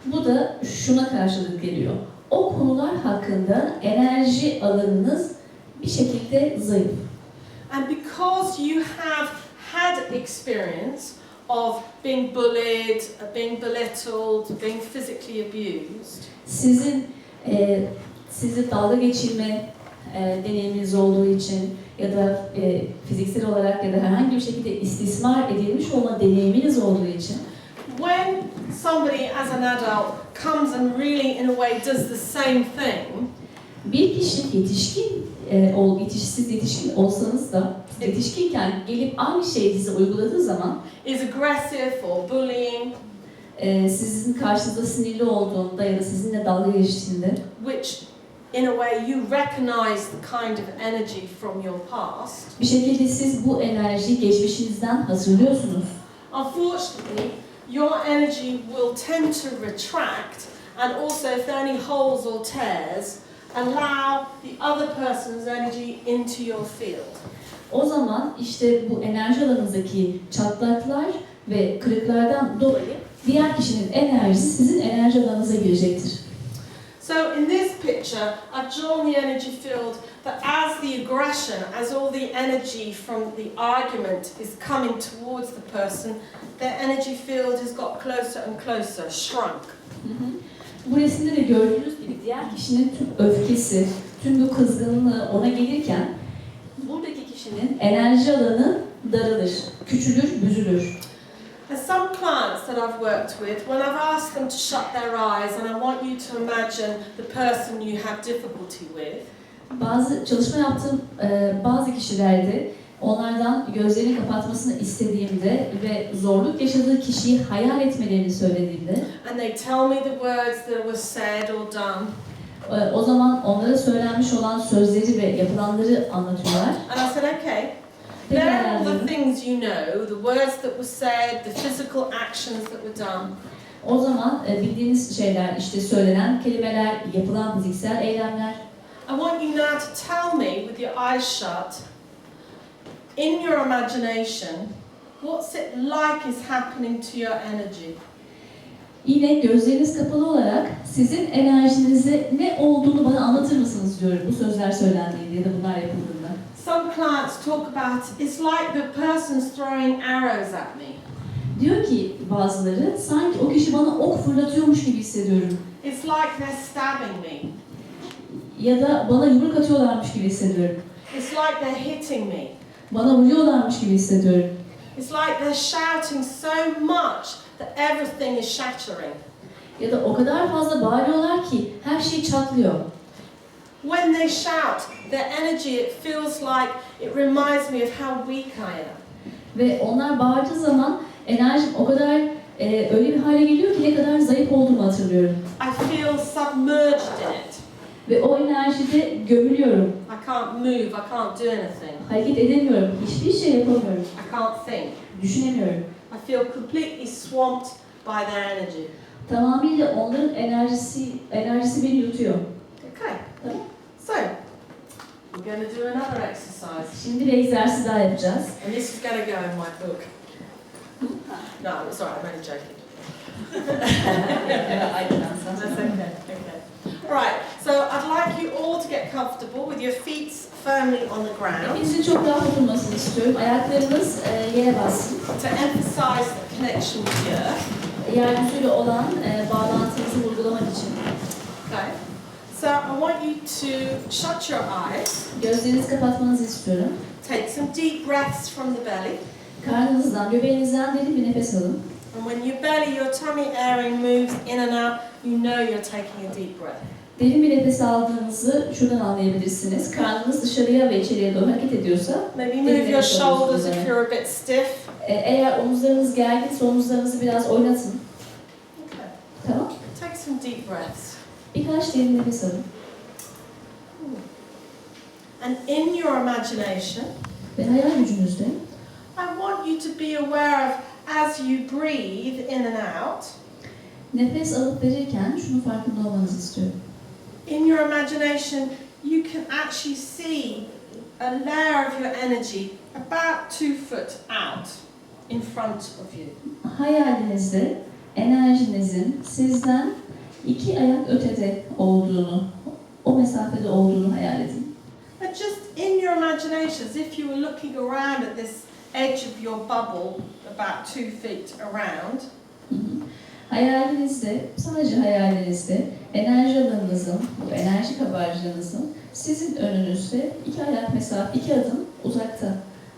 B: bu da şuna karşılık geliyor. O konular hakkında enerji alanınız bir şekilde zayıf.
A: And because you have had experience of being bullied, being belittled, being physically abused,
B: Sizin Sizi dalga geçirme deneyiminiz olduğu için ya da fiziksel olarak ya da herhangi bir şekilde istismar edilmiş olma deneyiminiz olduğu için
A: when somebody as an adult comes and really in a way does the same thing,
B: bir kişi yetişkin, siz yetişkin olsanız da yetişkinken gelip aynı şeyi size uyguladığı zaman
A: is aggressive or bullying,
B: sizin karşınızda sinirli olduğunda ya da sizinle dalga geçtiğinde
A: which in a way you recognize the kind of energy from your past,
B: bir şekilde siz bu enerjiyi geçmişinizden hatırlıyorsunuz.
A: unfortunately your energy will tend to retract, and also if there are any holes or tears, allow the other person's energy into your field.
B: O zaman işte bu enerji alanınızdaki çatlaklar ve kırıklardan dolayı diğer kişinin enerjisi sizin enerji alanınıza girecektir.
A: So in this picture, I've drawn the energy field that as the aggression, as all the energy from the argument is coming towards the person, their energy field has got closer and closer, shrunk.
B: Bu resimde de gördüğünüz gibi diğer kişinin tüm öfkesi, tüm bu kızgınlığı ona gelirken buradaki kişinin enerji alanı daralır, küçülür, büzülür.
A: There's some clients that I've worked with, when I've asked them to shut their eyes and I want you to imagine the person you have difficulty with,
B: Bazı çalışma yaptığım bazı kişilerde onlardan gözlerini kapatmasını istediğimde ve zorluk yaşadığı kişiyi hayal etmelerini söylediğimde
A: and they tell me the words that were said or done,
B: o zaman onlara söylenmiş olan sözleri ve yapılanları anlatıyorlar.
A: and I said, okay,
B: Pekala
A: they're all the
B: diyorum.
A: things you know, the words that were said, the physical actions that were done.
B: O zaman bildiğiniz şeyler, işte söylenen kelimeler, yapılan fiziksel eylemler.
A: I want you now to tell me, with your eyes shut, in your imagination, what's it like is happening to your energy?
B: Yine gözleriniz kapalı olarak sizin enerjinize ne olduğunu bana anlatır mısınız diyorum bu sözler söylendiğinde ya da bunlar yapıldığında.
A: Some clients talk about it's like the person's throwing arrows at me.
B: Diyor ki bazıları sanki o kişi bana ok fırlatıyormuş gibi hissediyorum.
A: It's like they're stabbing me.
B: Ya da bana yumruk atıyorlarmış gibi hissediyorum.
A: It's like they're hitting me.
B: Bana vuruyorlarmış gibi hissediyorum.
A: It's like they're shouting so much that everything is shattering.
B: Ya da o kadar fazla bağırıyorlar ki her şey çatlıyor.
A: When they shout, their energy, it feels like it reminds me of how weak I am.
B: Ve onlar bağırdığı zaman enerjim o kadar öyle bir hale geliyor ki ne kadar zayıf olduğumu hatırlıyorum.
A: I feel submerged in it.
B: Ve o enerjide gömülüyorum.
A: I can't move, I can't do anything.
B: Hareket edemiyorum, hiçbir şey yapamıyorum.
A: I can't think.
B: Düşünemiyorum.
A: I feel completely swamped by their energy.
B: Tamamıyla onların enerjisi beni yutuyor.
A: Okay,
B: Tamam.
A: so we're going to do another exercise.
B: Şimdi bir egzersiz daha yapacağız.
A: And this is going to go in my book. No, sorry, I'm only joking. That's okay, okay. Right, so I'd like you all to get comfortable with your feet firmly on the ground
B: Hepinizin çok rahat oturmasını istiyorum. Ayaklarınız yere bassın.
A: to emphasize the connection with the earth.
B: Yeryüzüyle olan bağlantınızı vurgulamak için.
A: Okay. So I want you to shut your eyes,
B: Gözlerinizi kapatmanızı istiyorum.
A: take some deep breaths from the belly.
B: Karnınızdan, göbeğinizden derin bir nefes alın.
A: And when your belly, your tummy airing moves in and out, you know you're taking a deep breath.
B: Derin bir nefes aldığınızı şuradan anlayabilirsiniz. Karnınız dışarıya ve içeriye doğru hareket ediyorsa,
A: Maybe move your shoulders if you're a bit stiff.
B: eğer omuzlarınız gerginse omuzlarınızı biraz oynatın.
A: Okay.
B: Tamam.
A: Take some deep breaths.
B: Birkaç derin nefes alın.
A: And in your imagination,
B: Ve hayal gücünüzde
A: I want you to be aware of as you breathe in and out.
B: nefes alıp verirken şunu farkında olmanızı istiyorum.
A: In your imagination, you can actually see a layer of your energy about 2 foot out in front of you.
B: Hayalinizde enerjinizin sizden 2 ayak ötede olduğunu, o mesafede olduğunu hayal edin.
A: And just in your imagination, as if you were looking around at this edge of your bubble, about 2 feet around,
B: Hayalinizde, sadece hayalinizde enerji alanınızın, bu enerji kabarcığınızın sizin önünüzde 2 adım uzakta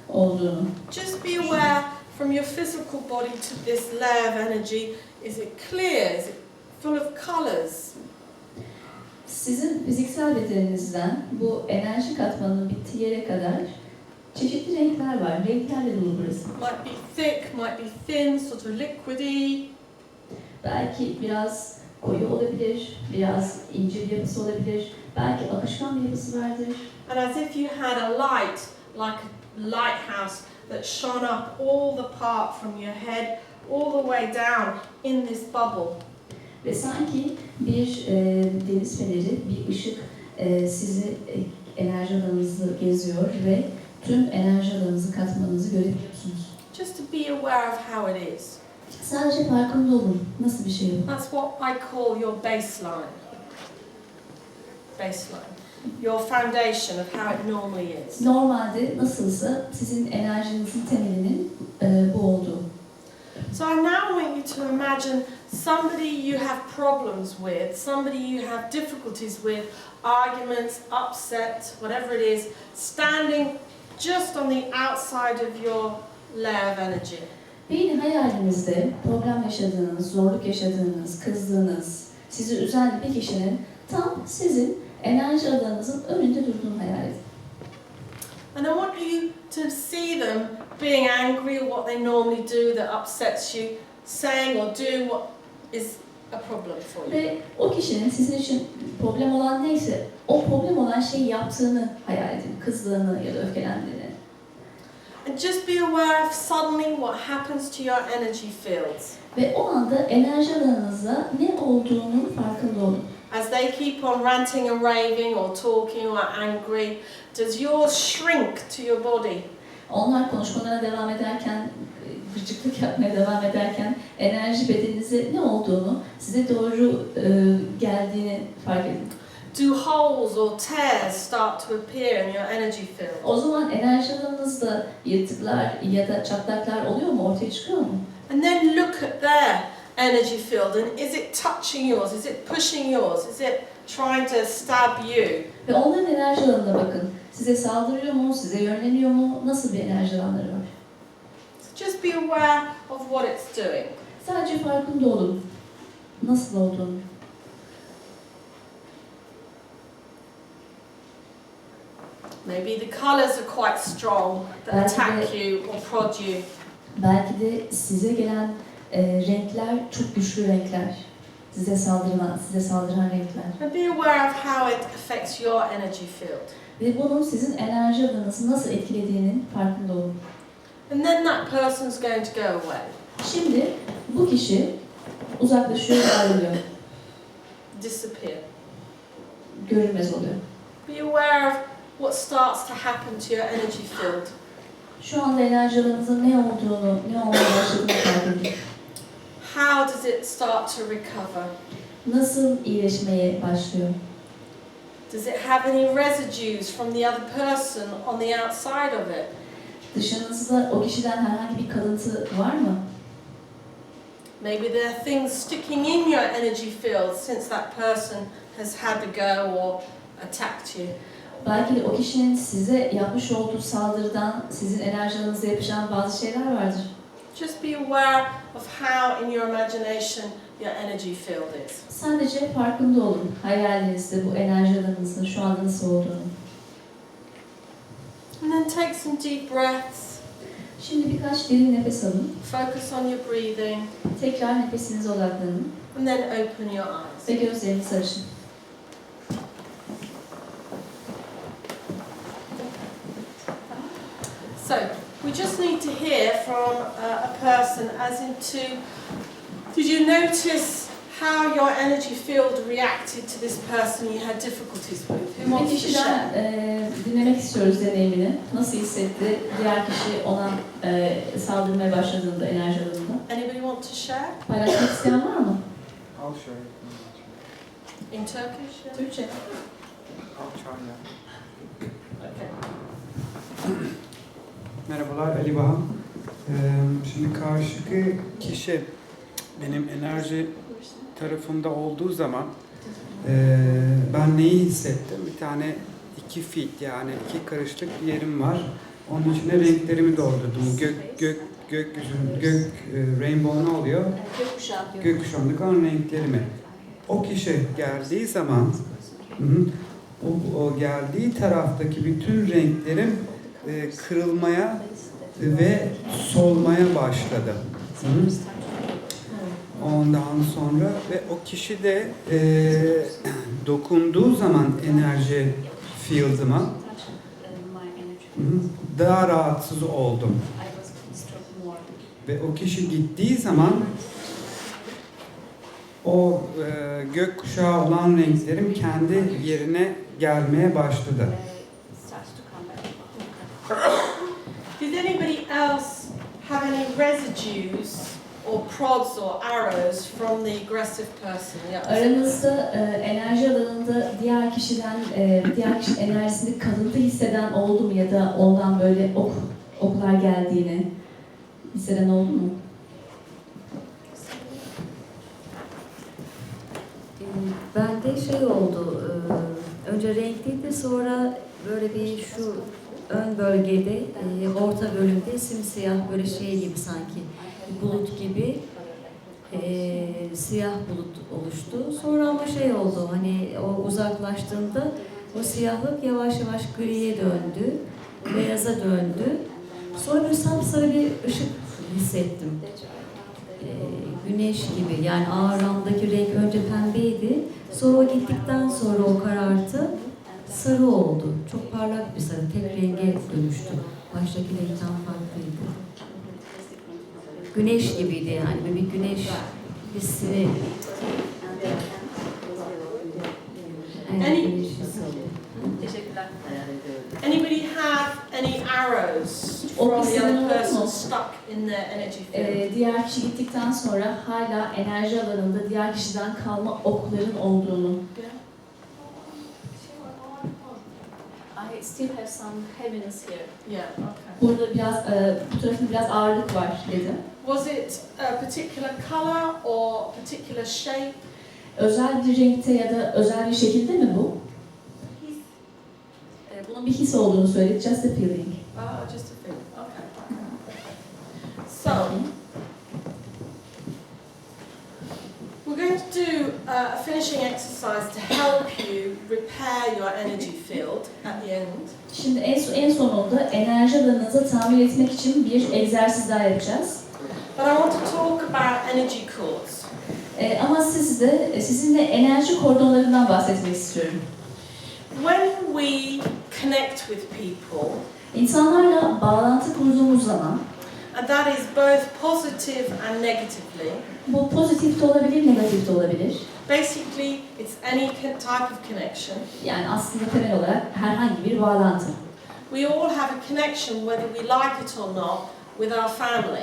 B: olduğunu.
A: Just be aware from your physical body to this layer of energy. Is it clear? Is it full of colours?
B: Sizin fiziksel bedeninizden bu enerji katmanının bittiği yere kadar çeşitli renkler var. Renklerle dolu burası.
A: Might be thick, might be thin, sort of liquidy.
B: Belki biraz koyu olabilir, biraz ince bir yapısı olabilir, belki akışkan bir yapısı vardır.
A: And as if you had a light, like a lighthouse that shone up all the part from your head all the way down in this bubble.
B: Ve sanki bir deniz feneri, bir ışık sizi enerji alanınızı geziyor ve tüm enerji alanınızı katmanınızı görebiliyorsunuz.
A: Just to be aware of how it is.
B: Sadece farkında olun. Nasıl bir şey bu?
A: That's what I call your baseline. Baseline. Your foundation of how it normally is.
B: Normalde nasılsa sizin enerjinizin temelinin bu olduğu.
A: So I now want you to imagine somebody you have problems with, somebody you have difficulties with, arguments, upset, whatever it is, standing just on the outside of your layer of energy.
B: Bir hayalinizde problem yaşadığınız, zorluk yaşadığınız, kızdığınız, sizi üzen bir kişinin tam sizin enerji alanınızın önünde durduğunu hayal edin.
A: And I want you to see them being angry at what they normally do that upsets you, saying or doing what is a problem for you.
B: Ve o kişinin sizin için problem olan neyse, o problem olan şeyi yaptığını hayal edin. Kızdığını ya da öfkelendiğini.
A: And just be aware of suddenly what happens to your energy fields.
B: Ve o anda enerji alanınızda ne olduğunun farkında olun.
A: As they keep on ranting and raving or talking or angry, does yours shrink to your body?
B: Onlar konuşmalarına devam ederken, gıcıklık yapmaya devam ederken enerji bedeninize ne olduğunu, size doğru geldiğini fark edin.
A: Do holes or tears start to appear in your energy field?
B: O zaman enerji alanınızda yırtıklar ya da çatlaklar oluyor mu, ortaya çıkıyor mu?
A: And then look at their energy field and is it touching yours? Is it pushing yours? Is it trying to stab you?
B: Ve onların enerji alanına bakın. Size saldırıyor mu, size yönleniyor mu, nasıl bir enerji alanları var?
A: So just be aware of what it's doing.
B: Sadece farkında olun. Nasıl olduğunu.
A: Maybe the colours are quite strong that attack you or prod you.
B: Belki de size gelen renkler çok güçlü renkler. Size saldıran renkler.
A: And be aware of how it affects your energy field.
B: Ve bunun sizin enerji alanınızı nasıl etkilediğinin farkında olun.
A: And then that person's going to go away.
B: Şimdi bu kişi uzaklaşıyor ve ayrılıyor.
A: Disappear.
B: Görünmez oluyor.
A: Be aware of what starts to happen to your energy field.
B: Şu anda enerji alanınızın ne olduğunu, ne olmaya başladığını fark edin.
A: How does it start to recover?
B: Nasıl iyileşmeye başlıyor?
A: Does it have any residues from the other person on the outside of it?
B: Dışınızda o kişiden herhangi bir kalıntı var mı?
A: Maybe there are things sticking in your energy field since that person has had to go or attacked you.
B: Belki de o kişinin size yapmış olduğu saldırıdan sizin enerji alanınıza yapışan bazı şeyler vardır.
A: Just be aware of how in your imagination your energy field is.
B: Sadece farkında olun hayalinizde bu enerji alanınızın şu anda nasıl olduğunu.
A: And then take some deep breaths.
B: Şimdi birkaç derin nefes alın.
A: Focus on your breathing.
B: Tekrar nefesinize odaklanın
A: And then open your
B: ve
A: eyes.
B: gözlerinizi açın.
A: So, we just need to hear from a person as into, did you notice how your energy field reacted to this person you had difficulties with? Who
B: Bir
A: wants to
B: kişiden
A: share?
B: dinlemek istiyoruz deneyimini. Nasıl hissetti diğer kişi ona saldırmaya başladığında enerji alanında?
A: Anybody want to share?
B: Paylaşmak isteyen var mı?
C: I'll share it.
A: In Turkish? Yeah?
B: Türkçe.
C: I'll try, yeah.
A: Okay.
C: Merhabalar, Ali Bahan. Şimdi karşıki kişi Benim enerji tarafında olduğu zaman ben neyi hissettim? Bir tane 2 feet yani 2 karışlık bir yerim var. Onun içine renklerimi doldurdum. Rainbow ne oluyor? Gökkuşağındaki olan renklerimi. O kişi geldiği zaman o geldiği taraftaki bütün renklerim kırılmaya ve solmaya başladı. Ondan sonra ve o kişi de dokunduğu zaman enerji field'ıma daha rahatsız oldum. Ve o kişi gittiği zaman o gökkuşağı olan renklerim kendi yerine gelmeye başladı.
A: Did anybody else have any residues or prods or arrows from the aggressive person?
B: Aranızda enerji alanında diğer kişinin enerjisinde kalıntı hisseden oldu mu ya da ondan böyle oklar geldiğini hisseden oldu mu?
D: Bende şey oldu, önce renkliydi, sonra böyle bir şu ön bölgede, orta bölümde simsiyah böyle şey gibi sanki, bulut gibi siyah bulut oluştu. Sonra ama şey oldu, hani o uzaklaştığında o siyahlık yavaş yavaş griye döndü, beyaza döndü. Sonra sapsarı bir ışık hissettim. Güneş gibi, yani ağırlamdaki renk önce pembeydi, sonra o gittikten sonra o karartı sarı oldu. Çok parlak bir sarı, tek renge dönüştü. Baştaki renkten farklıydı. Güneş gibiydi yani, bir güneş hissini.
B: Teşekkürler.
A: Anybody have any arrows from the other person stuck in their energy field?
B: Diğer kişi gittikten sonra hala enerji alanında diğer kişiden kalma okların olduğunu. I still have some heaviness here.
A: Yeah, okay.
B: Burada biraz, bu tarafında biraz ağırlık var dedi.
A: Was it a particular color or particular shape?
B: Özel bir renkte ya da özel bir şekilde mi bu? Bunun bir his olduğunu söyledi. Just a feeling.
A: Oh, just a feeling. Okay. So, we're going to do a finishing exercise to help you repair your energy field at the end.
B: Şimdi en sonunda enerji alanınızı tamir etmek için bir egzersiz daha yapacağız.
A: But I want to talk about energy cords.
B: Ama sizinle enerji kordonlarından bahsetmek istiyorum.
A: When we connect with people,
B: İnsanlarla bağlantı kurduğumuz zaman,
A: and that is both positive and negatively,
B: bu pozitif de olabilir, negatif de olabilir.
A: basically it's any type of connection.
B: Yani aslında temel olarak herhangi bir bağlantı.
A: We all have a connection whether we like it or not with our family.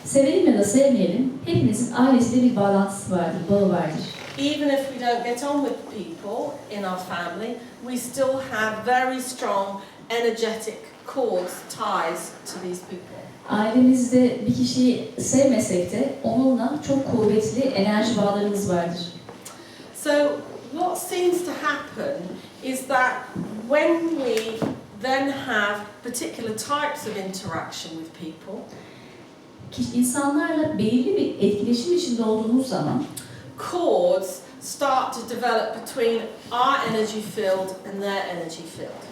B: Sevelim ya da sevmeyelim, hepimizin ailesiyle bir bağlantısı vardır, bağı vardır.
A: Even if we don't get on with people in our family, we still have very strong energetic cords, ties to these people.
B: Ailemizde bir kişiyi sevmesek de onunla çok kuvvetli enerji bağlarımız vardır.
A: So what seems to happen is that when we then have particular types of interaction with people,
B: İnsanlarla belirli bir etkileşim içinde olduğumuz zaman
A: cords start to develop between our energy field and their energy field.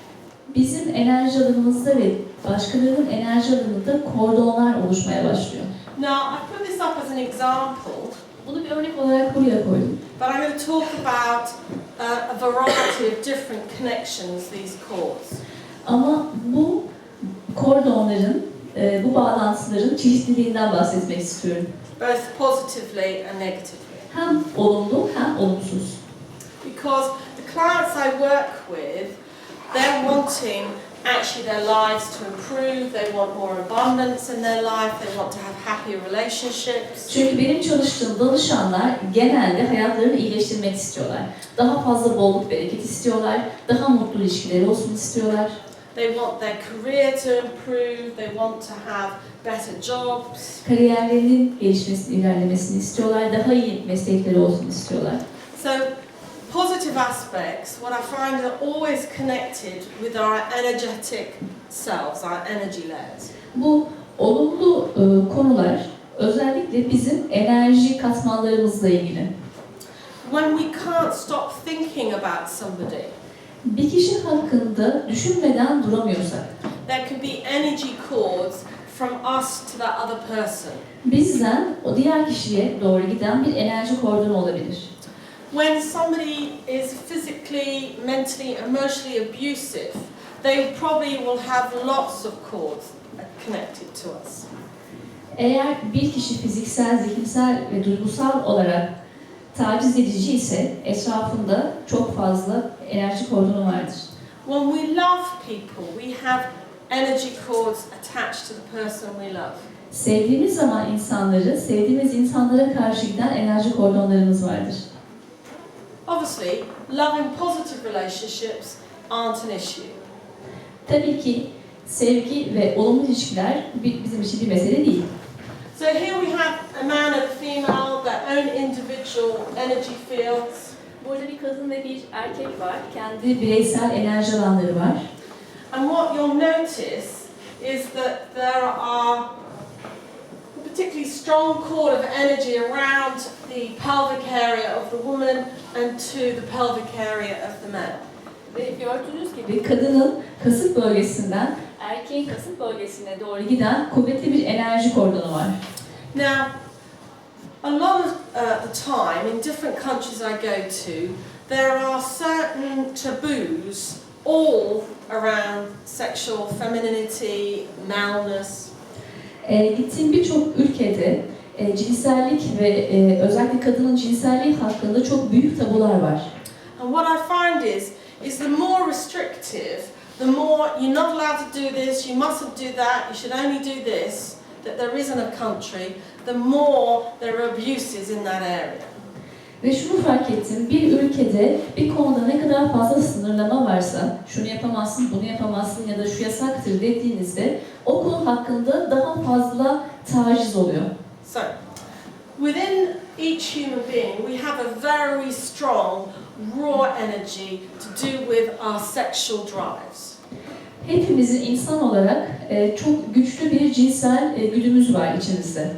B: bizim enerji alanımızda ve başkalarının enerji alanında kordonlar oluşmaya başlıyor.
A: Now, I put this up as an example,
B: Bunu bir örnek olarak buraya koydum.
A: but I'm going to talk about a variety of different connections, these cords.
B: Ama bu kordonların, bu bağlantıların çeşitliliğinden bahsetmek istiyorum.
A: Both positively and negatively.
B: Hem olumlu hem olumsuz.
A: Because the clients I work with, they're wanting actually their lives to improve, they want more abundance in their life, they want to have happier relationships.
B: Çünkü benim çalıştığım danışanlar genelde hayatlarını iyileştirmek istiyorlar. Daha fazla bolluk bereket istiyorlar, daha mutlu ilişkileri olsun istiyorlar.
A: They want their career to improve, they want to have better jobs.
B: Kariyerlerinin gelişmesini, ilerlemesini istiyorlar, daha iyi meslekleri olsun istiyorlar.
A: So positive aspects, what I find are always connected with our energetic selves, our energy layers.
B: Bu olumlu konular özellikle bizim enerji katmanlarımızla ilgili.
A: When we can't stop thinking about somebody,
B: Bir kişi hakkında düşünmeden duramıyorsak,
A: there can be energy cords from us to that other person.
B: bizden o diğer kişiye doğru giden bir enerji kordonu olabilir.
A: When somebody is physically, mentally, emotionally abusive, they probably will have lots of cords connected to us.
B: Eğer bir kişi fiziksel, zihinsel ve duygusal olarak taciz edici ise etrafında çok fazla enerji kordonu vardır.
A: When we love people, we have energy cords attached to the person we love.
B: Sevdiğimiz zaman insanları, sevdiğimiz insanlara karşı giden enerji kordonlarımız vardır.
A: Obviously, loving positive relationships aren't an issue.
B: Tabii ki sevgi ve olumlu ilişkiler bizim için bir mesele değil.
A: So here we have a man and a female, their own individual energy fields.
B: Burada bir kadın ve bir erkek var. Kendi bireysel enerji alanları var.
A: And what you'll notice is that there are a particularly strong cord of energy around the pelvic area of the woman and to the pelvic area of the man.
B: Ve gördüğünüz gibi kadının kasık bölgesinden erkeğin kasık bölgesine doğru giden kuvvetli bir enerji kordonu var.
A: Now, a lot of the time in different countries I go to, there are certain taboos all around sexual femininity, maleness.
B: Gittiğim birçok ülkede cinsellik ve özellikle kadının cinselliği hakkında çok büyük tabular var.
A: And what I find is the more restrictive, the more you're not allowed to do this, you mustn't do that, you should only do this, that there is in a country, the more there are abuses in that area.
B: Ve şunu fark ettim, bir ülkede bir konuda ne kadar fazla sınırlama varsa, şunu yapamazsın, bunu yapamazsın ya da şu yasaktır dediğinizde o konu hakkında daha fazla taciz oluyor.
A: So, within each human being, we have a very strong, raw energy to do with our sexual drives.
B: Hepimizin insan olarak çok güçlü bir cinsel güdümüz var içimizde.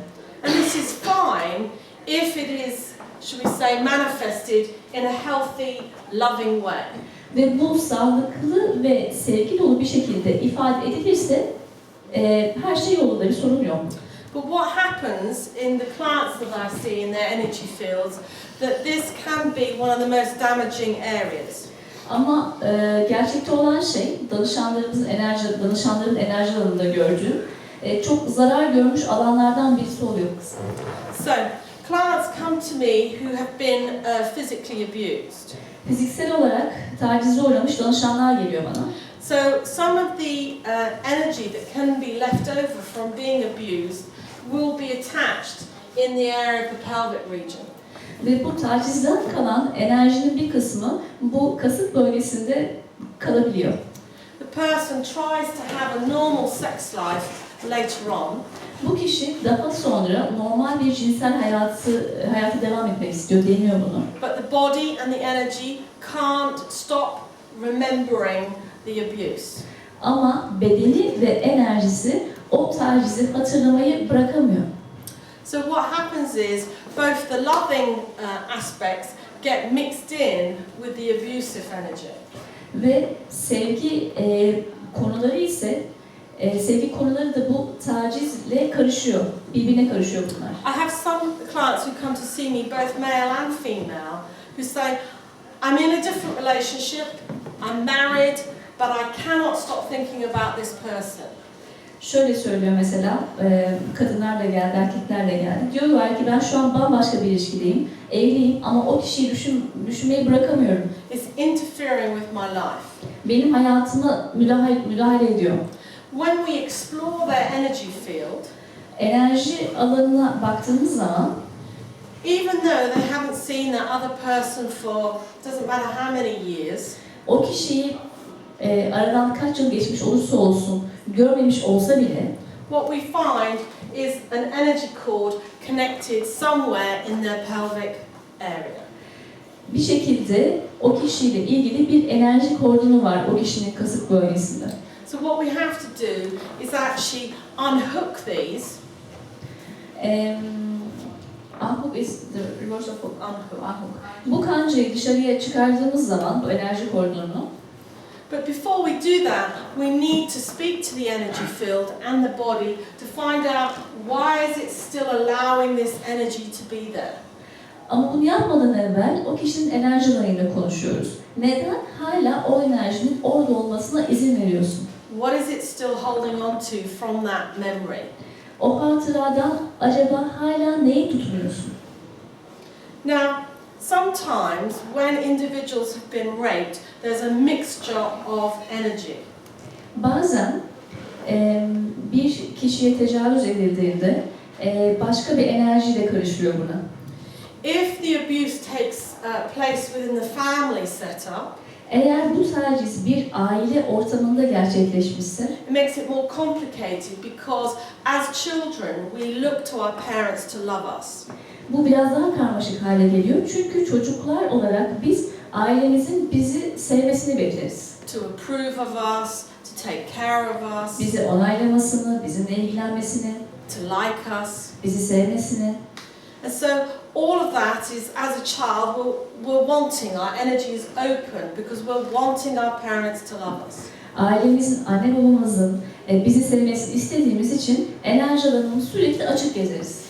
A: And this is fine if it is, should we say, manifested in a healthy, loving way.
B: Ve bu sağlıklı ve sevgi dolu bir şekilde ifade edilirse her şey yolunda, bir sorun yok.
A: But what happens in the clients that I see in their energy fields, that this can be one of the most damaging areas.
B: Ama gerçekte olan şey, danışanların enerji alanında gördüğüm çok zarar görmüş alanlardan birisi oluyor.
A: So, clients come to me who have been physically abused.
B: Fiziksel olarak tacize uğramış danışanlar geliyor bana.
A: So, some of the energy that can be left over from being abused will be attached in the area of the pelvic region.
B: Ve bu tacizden kalan enerjinin bir kısmı bu kasık bölgesinde kalabiliyor.
A: The person tries to have a normal sex life later on.
B: Bu kişi daha sonra normal bir cinsel hayatı devam etmek istiyor, deniyor bunu.
A: But the body and the energy can't stop remembering the abuse.
B: Ama bedeni ve enerjisi o tacizi hatırlamayı bırakamıyor.
A: So what happens is both the loving aspects get mixed in with the abusive energy.
B: Ve sevgi konuları ise sevgi konuları da bu tacizle karışıyor, birbirine karışıyor bunlar.
A: I have some clients who come to see me, both male and female, who say, I'm in a different relationship, I'm married, but I cannot stop thinking about this person.
B: Şöyle söylüyor mesela, kadınlar da geldi, erkekler de geldi. Diyorlar ki ben şu an bambaşka bir ilişkideyim, evliyim ama o kişiyi düşünmeyi bırakamıyorum.
A: It's interfering with my life.
B: Benim hayatıma müdahale ediyor.
A: When we explore their energy field,
B: Enerji alanına baktığımız zaman,
A: even though they haven't seen that other person for doesn't matter how many years,
B: o kişiyi aradan kaç yıl geçmiş olursa olsun, görmemiş olsa bile
A: what we find is an energy cord connected somewhere in their pelvic area.
B: bir şekilde o kişiyle ilgili bir enerji kordonu var o kişinin kasık bölgesinde.
A: So what we have to do is actually unhook these.
B: Unhook is the reverse of unhook. Bu kancayı dışarıya çıkardığımız zaman bu enerji kordonunu,
A: But before we do that, we need to speak to the energy field and the body to find out why is it still allowing this energy to be there.
B: ama bunu yapmadan evvel o kişinin enerji alanıyla konuşuyoruz. Neden hala o enerjinin orada olmasına izin veriyorsun?
A: What is it still holding on to from that memory?
B: O hatıradan acaba hala neyi tutmuyorsun?
A: Now, sometimes when individuals have been raped, there's a mixture of energy.
B: Bazen bir kişiye tecavüz edildiğinde başka bir enerjiyle karışıyor buna.
A: If the abuse takes place within the family setup,
B: Eğer bu taciz bir aile ortamında gerçekleşmişse,
A: it makes it more complicated because as children we look to our parents to love us.
B: bu biraz daha karmaşık hale geliyor. Çünkü çocuklar olarak biz ailemizin bizi sevmesini bekleriz.
A: To approve of us, to take care of us,
B: Bizi onaylamasını, bizimle ilgilenmesini,
A: to like us.
B: bizi sevmesini.
A: And so all of that is, as a child, we're wanting, our energy is open because we're wanting our parents to love us.
B: Ailemizin, anne babamızın bizi sevmesini istediğimiz için enerji alanını sürekli açık gezeriz.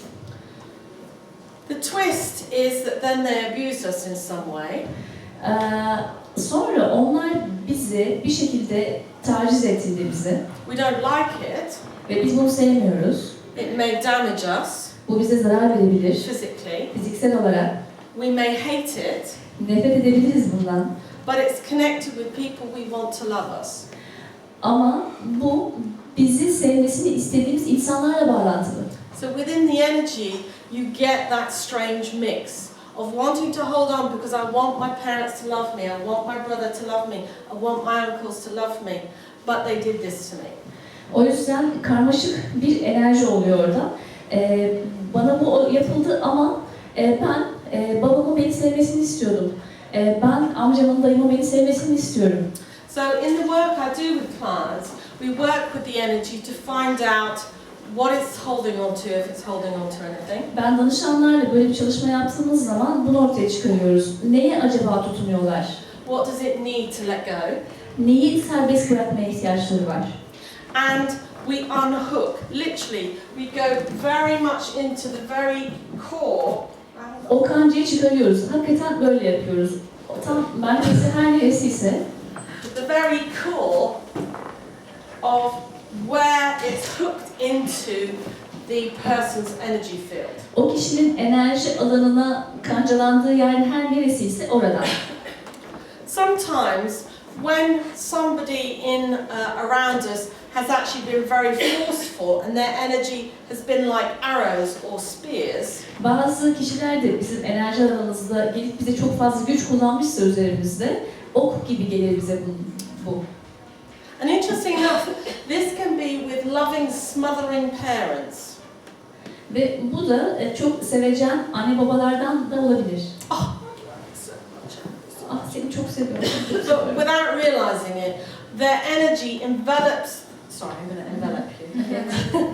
A: The twist is that then they abuse us in some way.
B: Sonra onlar bizi bir şekilde taciz ettiğinde
A: We don't like it.
B: ve biz bunu sevmiyoruz.
A: It may damage us
B: Bu bize zarar verebilir.
A: physically.
B: Fiziksel olarak
A: We may hate it,
B: nefret edebiliriz bundan.
A: but it's connected with people we want to love us.
B: Ama bu bizi sevmesini istediğimiz insanlarla bağlantılı.
A: So within the energy, you get that strange mix of wanting to hold on because I want my parents to love me, I want my brother to love me, I want my uncles to love me, but they did this to me.
B: O yüzden karmaşık bir enerji oluyor orada. Bana bu yapıldı ama ben babamın beni sevmesini istiyordum. Ben amcamın, dayımın beni sevmesini istiyorum.
A: So in the work I do with clients, we work with the energy to find out what it's holding on to, if it's holding on to anything.
B: Ben danışanlarla böyle bir çalışma yaptığımız zaman bunu ortaya çıkarıyoruz. Neye acaba tutunuyorlar?
A: What does it need to let go?
B: Neyi serbest bırakmaya ihtiyaçları var?
A: And we unhook, literally, we go very much into the very core.
B: O kancayı çıkarıyoruz. Hakikaten böyle yapıyoruz. Tam merkezi her neresiyse
A: The very core of where it's hooked into the person's energy field.
B: o kişinin enerji alanına kancalandığı yer her neresiyse oradan.
A: Sometimes when somebody around us has actually been very forceful and their energy has been like arrows or spears,
B: Bazı kişiler de bizim enerji alanımızda gelip bize çok fazla güç kullanmışsa üzerimizde ok gibi gelir bize bu.
A: and interesting enough, this can be with loving, smothering parents.
B: Ve bu da çok sevecen anne babalardan da olabilir.
A: Oh,
B: Ah seni çok seviyorum.
A: but without realizing it, their energy envelops. Sorry, I'm going to envelop you.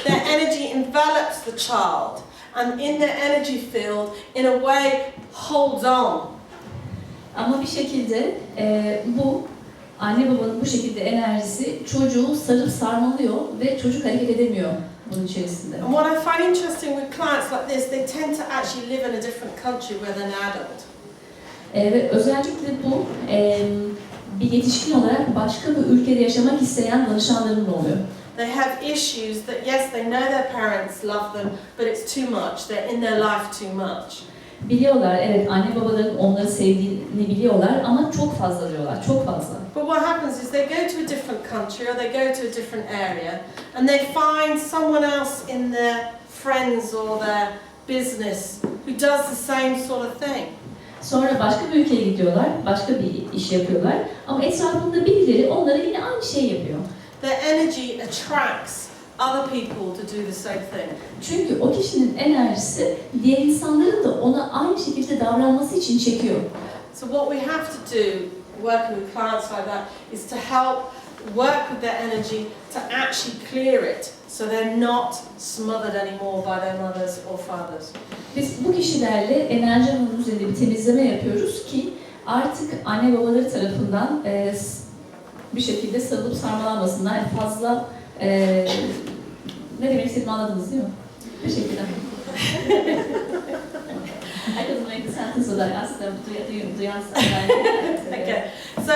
A: Their energy envelops the child, and in their energy field, in a way, holds on.
B: Ama bir şekilde bu anne babanın bu şekilde enerjisi çocuğu sarıp sarmalıyor ve çocuk hareket edemiyor bunun içerisinde.
A: And what I find interesting with clients like this, they tend to actually live in a different country where they're an adult.
B: Ve özellikle bu bir yetişkin olarak başka bir ülkede yaşamak isteyen danışanlarım oluyor.
A: They have issues that, yes, they know their parents love them, but it's too much. They're in their life too much.
B: Biliyorlar, evet anne babaların onları sevdiğini biliyorlar ama çok fazla diyorlar, çok fazla.
A: But what happens is they go to a different country or they go to a different area and they find someone else in their friends or their business who does the same sort of thing.
B: Sonra başka bir ülkeye gidiyorlar, başka bir iş yapıyorlar. Ama etrafında birileri onlara yine aynı şeyi yapıyor.
A: Their energy attracts other people to do the same thing.
B: Çünkü o kişinin enerjisi diğer insanların da ona aynı şekilde davranması için çekiyor.
A: So what we have to do, working with clients like that, is to help work with their energy to actually clear it, so they're not smothered anymore by their mothers or fathers.
B: Biz bu kişilerle enerji alanının üzerinde bir temizleme yapıyoruz ki artık anne babaları tarafından bir şekilde sarılıp sarmalanmasınlar. Yani fazla ne demek istediğimi anladınız değil mi? Teşekkürler. I couldn't make the sentence so that I asked them to answer.
A: Okay. So,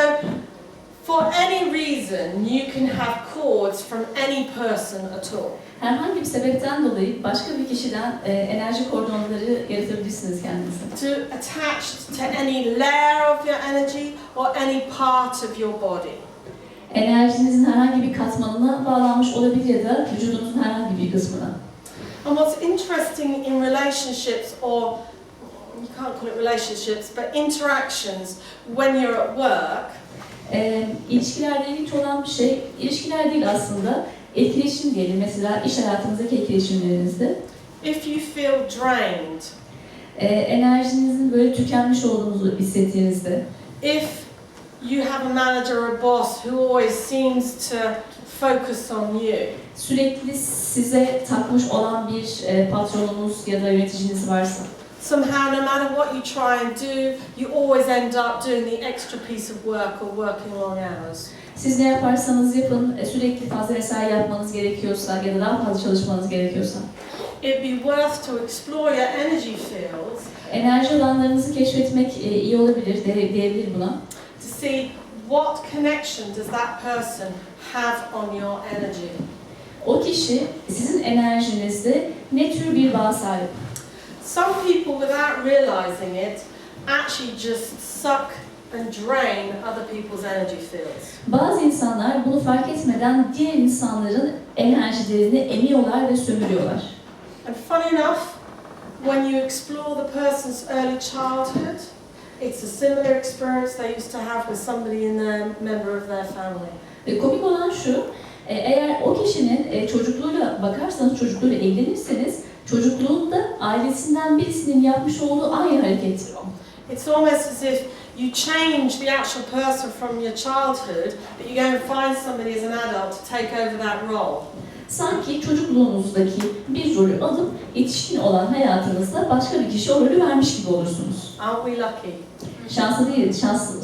A: for any reason, you can have cords from any person at all.
B: Herhangi bir sebepten dolayı başka bir kişiden enerji kordonları yaratabilirsiniz kendinize.
A: To attach to any layer of your energy or any part of your body.
B: Enerjinizin herhangi bir katmanına bağlanmış olabilir ya da vücudunuzun herhangi bir kısmına.
A: And what's interesting in relationships, or you can't call it relationships, but interactions when you're at work,
B: İlişkilerle ilgili olan bir şey, ilişkiler değil aslında, etkileşim diyelim. Mesela iş hayatınızdaki etkileşimlerinizde.
A: if you feel drained,
B: Enerjinizin böyle tükenmiş olduğunuzu hissettiğinizde,
A: if you have a manager or a boss who always seems to focus on you,
B: sürekli size takmış olan bir patronunuz ya da yöneticiniz varsa,
A: somehow no matter what you try and do, you always end up doing the extra piece of work or working long hours.
B: siz ne yaparsanız yapın, sürekli fazla mesai yapmanız gerekiyorsa ya da daha fazla çalışmanız gerekiyorsa,
A: It'd be worth to explore your energy fields
B: enerji alanlarınızı keşfetmek iyi olabilir, diyebilir buna.
A: to see what connection does that person have on your energy.
B: O kişi sizin enerjinizde ne tür bir bağ sahip?
A: Some people, without realizing it, actually just suck and drain other people's energy fields.
B: Bazı insanlar bunu fark etmeden diğer insanların enerjilerini emiyorlar ve sömürüyorlar.
A: And funny enough, when you explore the person's early childhood, it's a similar experience they used to have with somebody in their member of their family.
B: Komik olan şu, eğer o kişinin çocukluğuyla bakarsanız, çocukluğuyla ilgilenirseniz, çocukluğunda ailesinden birisinin yapmış olduğu aynı harekettir o.
A: It's almost as if you change the actual person from your childhood, but you go and find somebody as an adult to take over that role.
B: Sanki çocukluğunuzdaki bir rolü alıp yetişkin olan hayatınızda başka bir kişi o rolü vermiş gibi olursunuz.
A: Aren't we lucky?
B: Şanslı değiliz,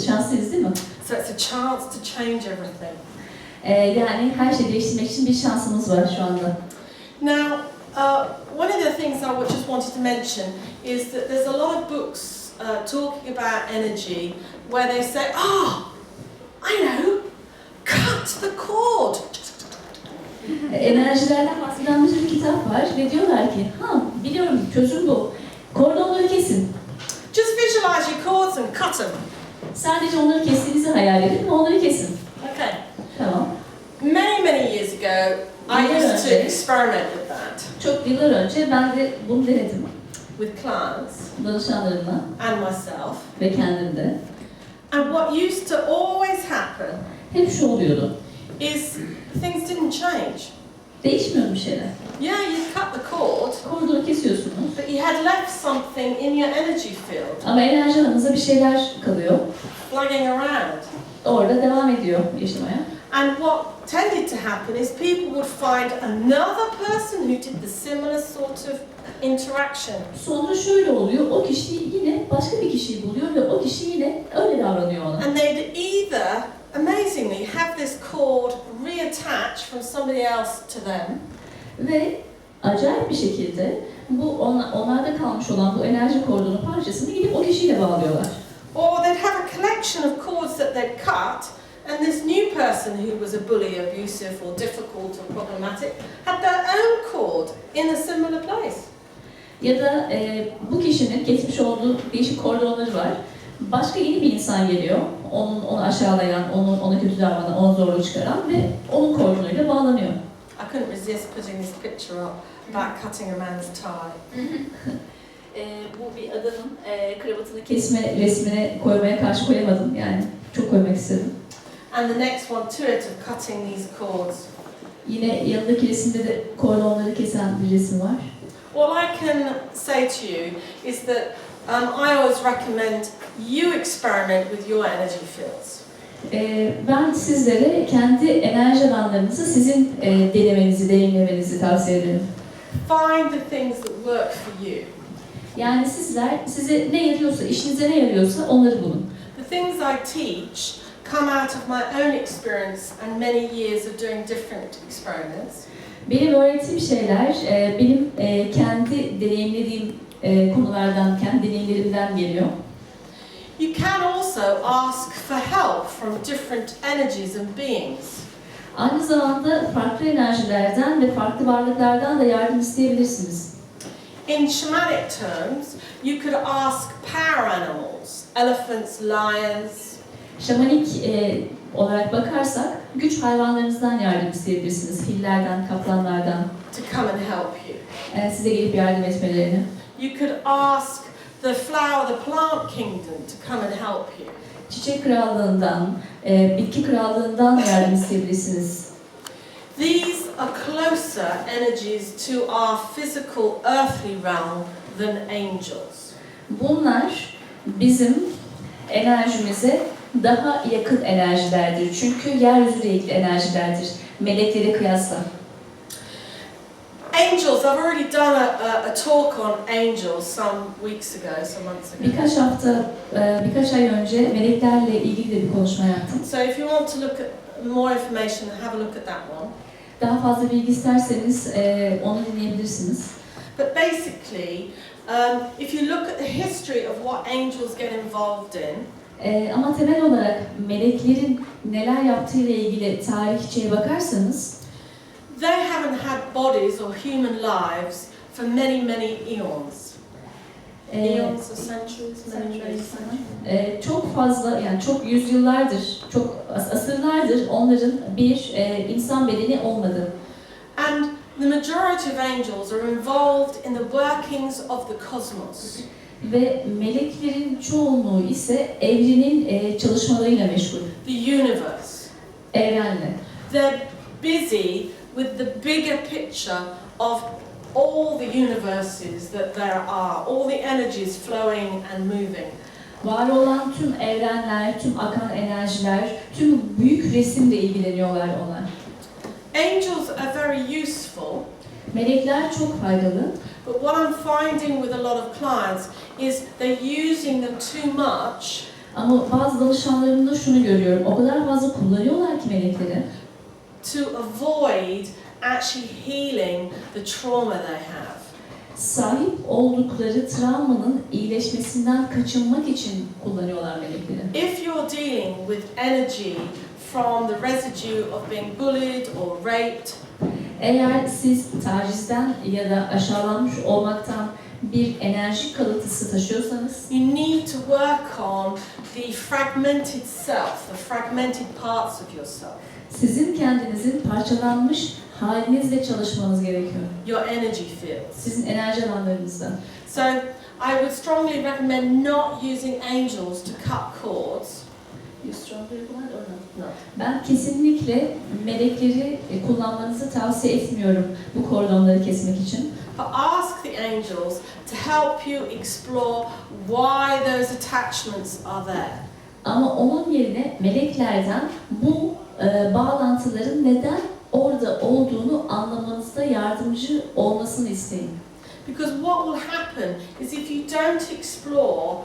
B: şanslıyız değil mi?
A: So it's a chance to change everything.
B: Yani her şeyi değiştirmek için bir şansımız var şu anda.
A: Now, one of the things I just wanted to mention is that there's a lot of books talking about energy where they say, I know, cut the cord.
B: Enerjilerden bahseden bir sürü kitap var ve diyorlar ki, biliyorum çözüm bu. Kordonları kesin.
A: Just visualize your cords and cut them.
B: Sadece onları kestiğinizi hayal edin ve onları kesin.
A: Okay.
B: Tamam.
A: Many years ago, I used to experiment with that
B: Çok yıllar önce ben de bunu denedim.
A: with clients
B: Danışanlarımla
A: and myself.
B: ve kendimde.
A: And what used to always happen
B: Hep şu oluyordu.
A: is things didn't change.
B: Değişmiyor bir şeyler.
A: Yeah, you cut the cord,
B: Kordonu kesiyorsunuz
A: but you had left something in your energy field,
B: ama enerji alanınıza bir şeyler kalıyor.
A: flagging around.
B: Orada devam ediyor yaşamaya.
A: And what tended to happen is people would find another person who did the similar sort of interaction.
B: Sonra şöyle oluyor, o kişi yine başka bir kişiyi buluyor ve o kişi yine öyle davranıyor ona.
A: And they'd either, amazingly, have this cord reattached from somebody else to them,
B: Ve acayip bir şekilde bu onlarda kalmış olan bu enerji kordonu parçasını gidip o kişiyle bağlıyorlar.
A: or they'd have a collection of cords that they'd cut, and this new person who was a bully, abusive, or difficult, or problematic had their own cord in a similar place.
B: Ya da bu kişinin kesmiş olduğu değişik kordonları var. Başka yeni bir insan geliyor, onu aşağılayan, ona kötü davranan, ona zorluk çıkaran ve onun kordonuyla bağlanıyor.
A: I couldn't resist putting this picture up about cutting a man's tie.
B: bu bir adamın kravatını kesme resmine koymaya karşı koyamadım yani. Çok koymak istedim.
A: And the next one to it of cutting these cords.
B: Yine yanındaki resimde de kordonları kesen bir resim var.
A: What I can say to you is that I always recommend you experiment with your energy fields.
B: Ben sizlere kendi enerji alanlarınızı sizin denemenizi, deneyimlemenizi tavsiye ederim.
A: Find the things that work for you.
B: Yani sizler, size ne yarıyorsa, işinize ne yarıyorsa onları bulun.
A: The things I teach come out of my own experience and many years of doing different experiments.
B: Benim öğrettiğim şeyler, benim kendi deneyimlediğim konulardan, kendi deneyimlerimden geliyor.
A: You can also ask for help from different energies and beings.
B: Aynı zamanda farklı enerjilerden ve farklı varlıklardan da yardım isteyebilirsiniz.
A: In shamanic terms, you could ask power animals, elephants, lions.
B: Şamanik olarak bakarsak, güç hayvanlarınızdan yardım isteyebilirsiniz. Fillerden, kaplanlardan.
A: To come and help you.
B: Size gelip yardım etmelerini.
A: You could ask the flower, the plant kingdom to come and help you.
B: Çiçek krallığından, bitki krallığından yardım isteyebilirsiniz.
A: These are closer energies to our physical earthly realm than angels.
B: Bunlar bizim enerjimize daha yakın enerjilerdir. Çünkü yeryüzüyle ilgili enerjilerdir. Meleklere kıyasla.
A: Angels, I've already done a talk on angels some weeks ago, some months ago.
B: Birkaç ay önce meleklerle ilgili de bir konuşma yaptım.
A: So if you want to look at more information, have a look at that one.
B: Daha fazla bilgi isterseniz onu dinleyebilirsiniz.
A: But basically, if you look at the history of what angels get involved in,
B: Ama temel olarak meleklerin neler yaptığıyla ilgili tarihçeye bakarsanız,
A: they haven't had bodies or human lives for many, many eons. Eons or centuries, many, many centuries.
B: Çok fazla, yani çok yüzyıllardır, çok asırlardır onların bir insan bedeni olmadı.
A: And the majority of angels are involved in the workings of the cosmos.
B: Ve meleklerin çoğunluğu ise evrenin çalışmalarıyla meşgul.
A: The universe.
B: Evrenle.
A: They're busy with the bigger picture of all the universes that there are, all the energies flowing and moving.
B: Var olan tüm evrenler, tüm akan enerjiler, tüm büyük resimle ilgileniyorlar onlar.
A: Angels are very useful.
B: Melekler çok faydalı.
A: But what I'm finding with a lot of clients is they're using them too much.
B: Ama bazı danışanlarımda şunu görüyorum. O kadar fazla kullanıyorlar ki melekleri.
A: To avoid actually healing the trauma they have.
B: Sahip oldukları travmanın iyileşmesinden kaçınmak için kullanıyorlar melekleri.
A: If you're dealing with energy from the residue of being bullied or raped,
B: Eğer siz tacizden ya da aşağılanmış olmaktan bir enerji kalıntısı taşıyorsanız,
A: you need to work on the fragmented self, the fragmented parts of yourself.
B: sizin kendinizin parçalanmış halinizle çalışmanız gerekiyor.
A: Your energy fields.
B: Sizin enerji alanlarınızda.
A: So I would strongly recommend not using angels to cut cords.
B: Ben kesinlikle melekleri kullanmanızı tavsiye etmiyorum bu kordonları kesmek için.
A: But ask the angels to help you explore why those attachments are there.
B: Ama onun yerine meleklerden bu bağlantıların neden orada olduğunu anlamanızda yardımcı olmasını isteyin.
A: Because what will happen is if you don't explore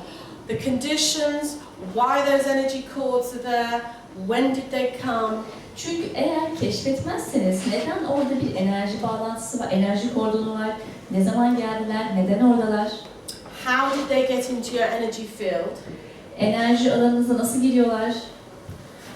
A: the conditions, why those energy cords are there, when did they come?
B: Çünkü eğer keşfetmezseniz neden orada bir enerji bağlantısı var, enerji kordonu var, ne zaman geldiler, neden oradalar,
A: How did they get into your energy field?
B: enerji alanınıza nasıl giriyorlar?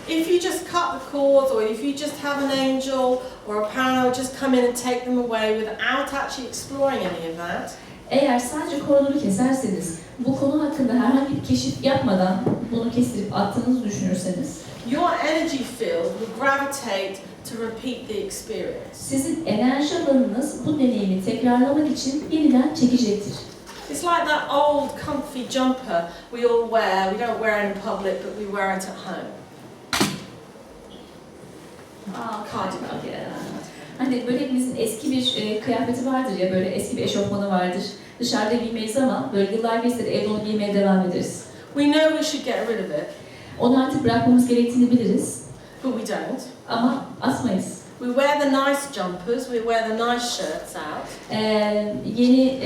A: If you just cut the cords, or if you just have an angel or a parallel just come in and take them away without actually exploring any of that,
B: Eğer sadece kordonu keserseniz, bu konu hakkında herhangi bir keşif yapmadan bunu kestirip attığınızı düşünürseniz,
A: your energy field will gravitate to repeat the experience.
B: sizin enerji alanınız bu deneyimi tekrarlamak için yeniden çekecektir.
A: It's like that old comfy jumper we all wear. We don't wear it in public, but we wear it at home. Cardigan.
B: Hani böyle hepimizin eski bir kıyafeti vardır ya, böyle eski bir eşofmanı vardır. Dışarıda giymeyiz ama böyle yıllar geçse de evde onu giymeye devam ederiz.
A: We know we should get rid of it,
B: Onu artık bırakmamız gerektiğini biliriz
A: but we don't.
B: ama atmayız.
A: We wear the nice jumpers, we wear the nice shirts out.
B: Yeni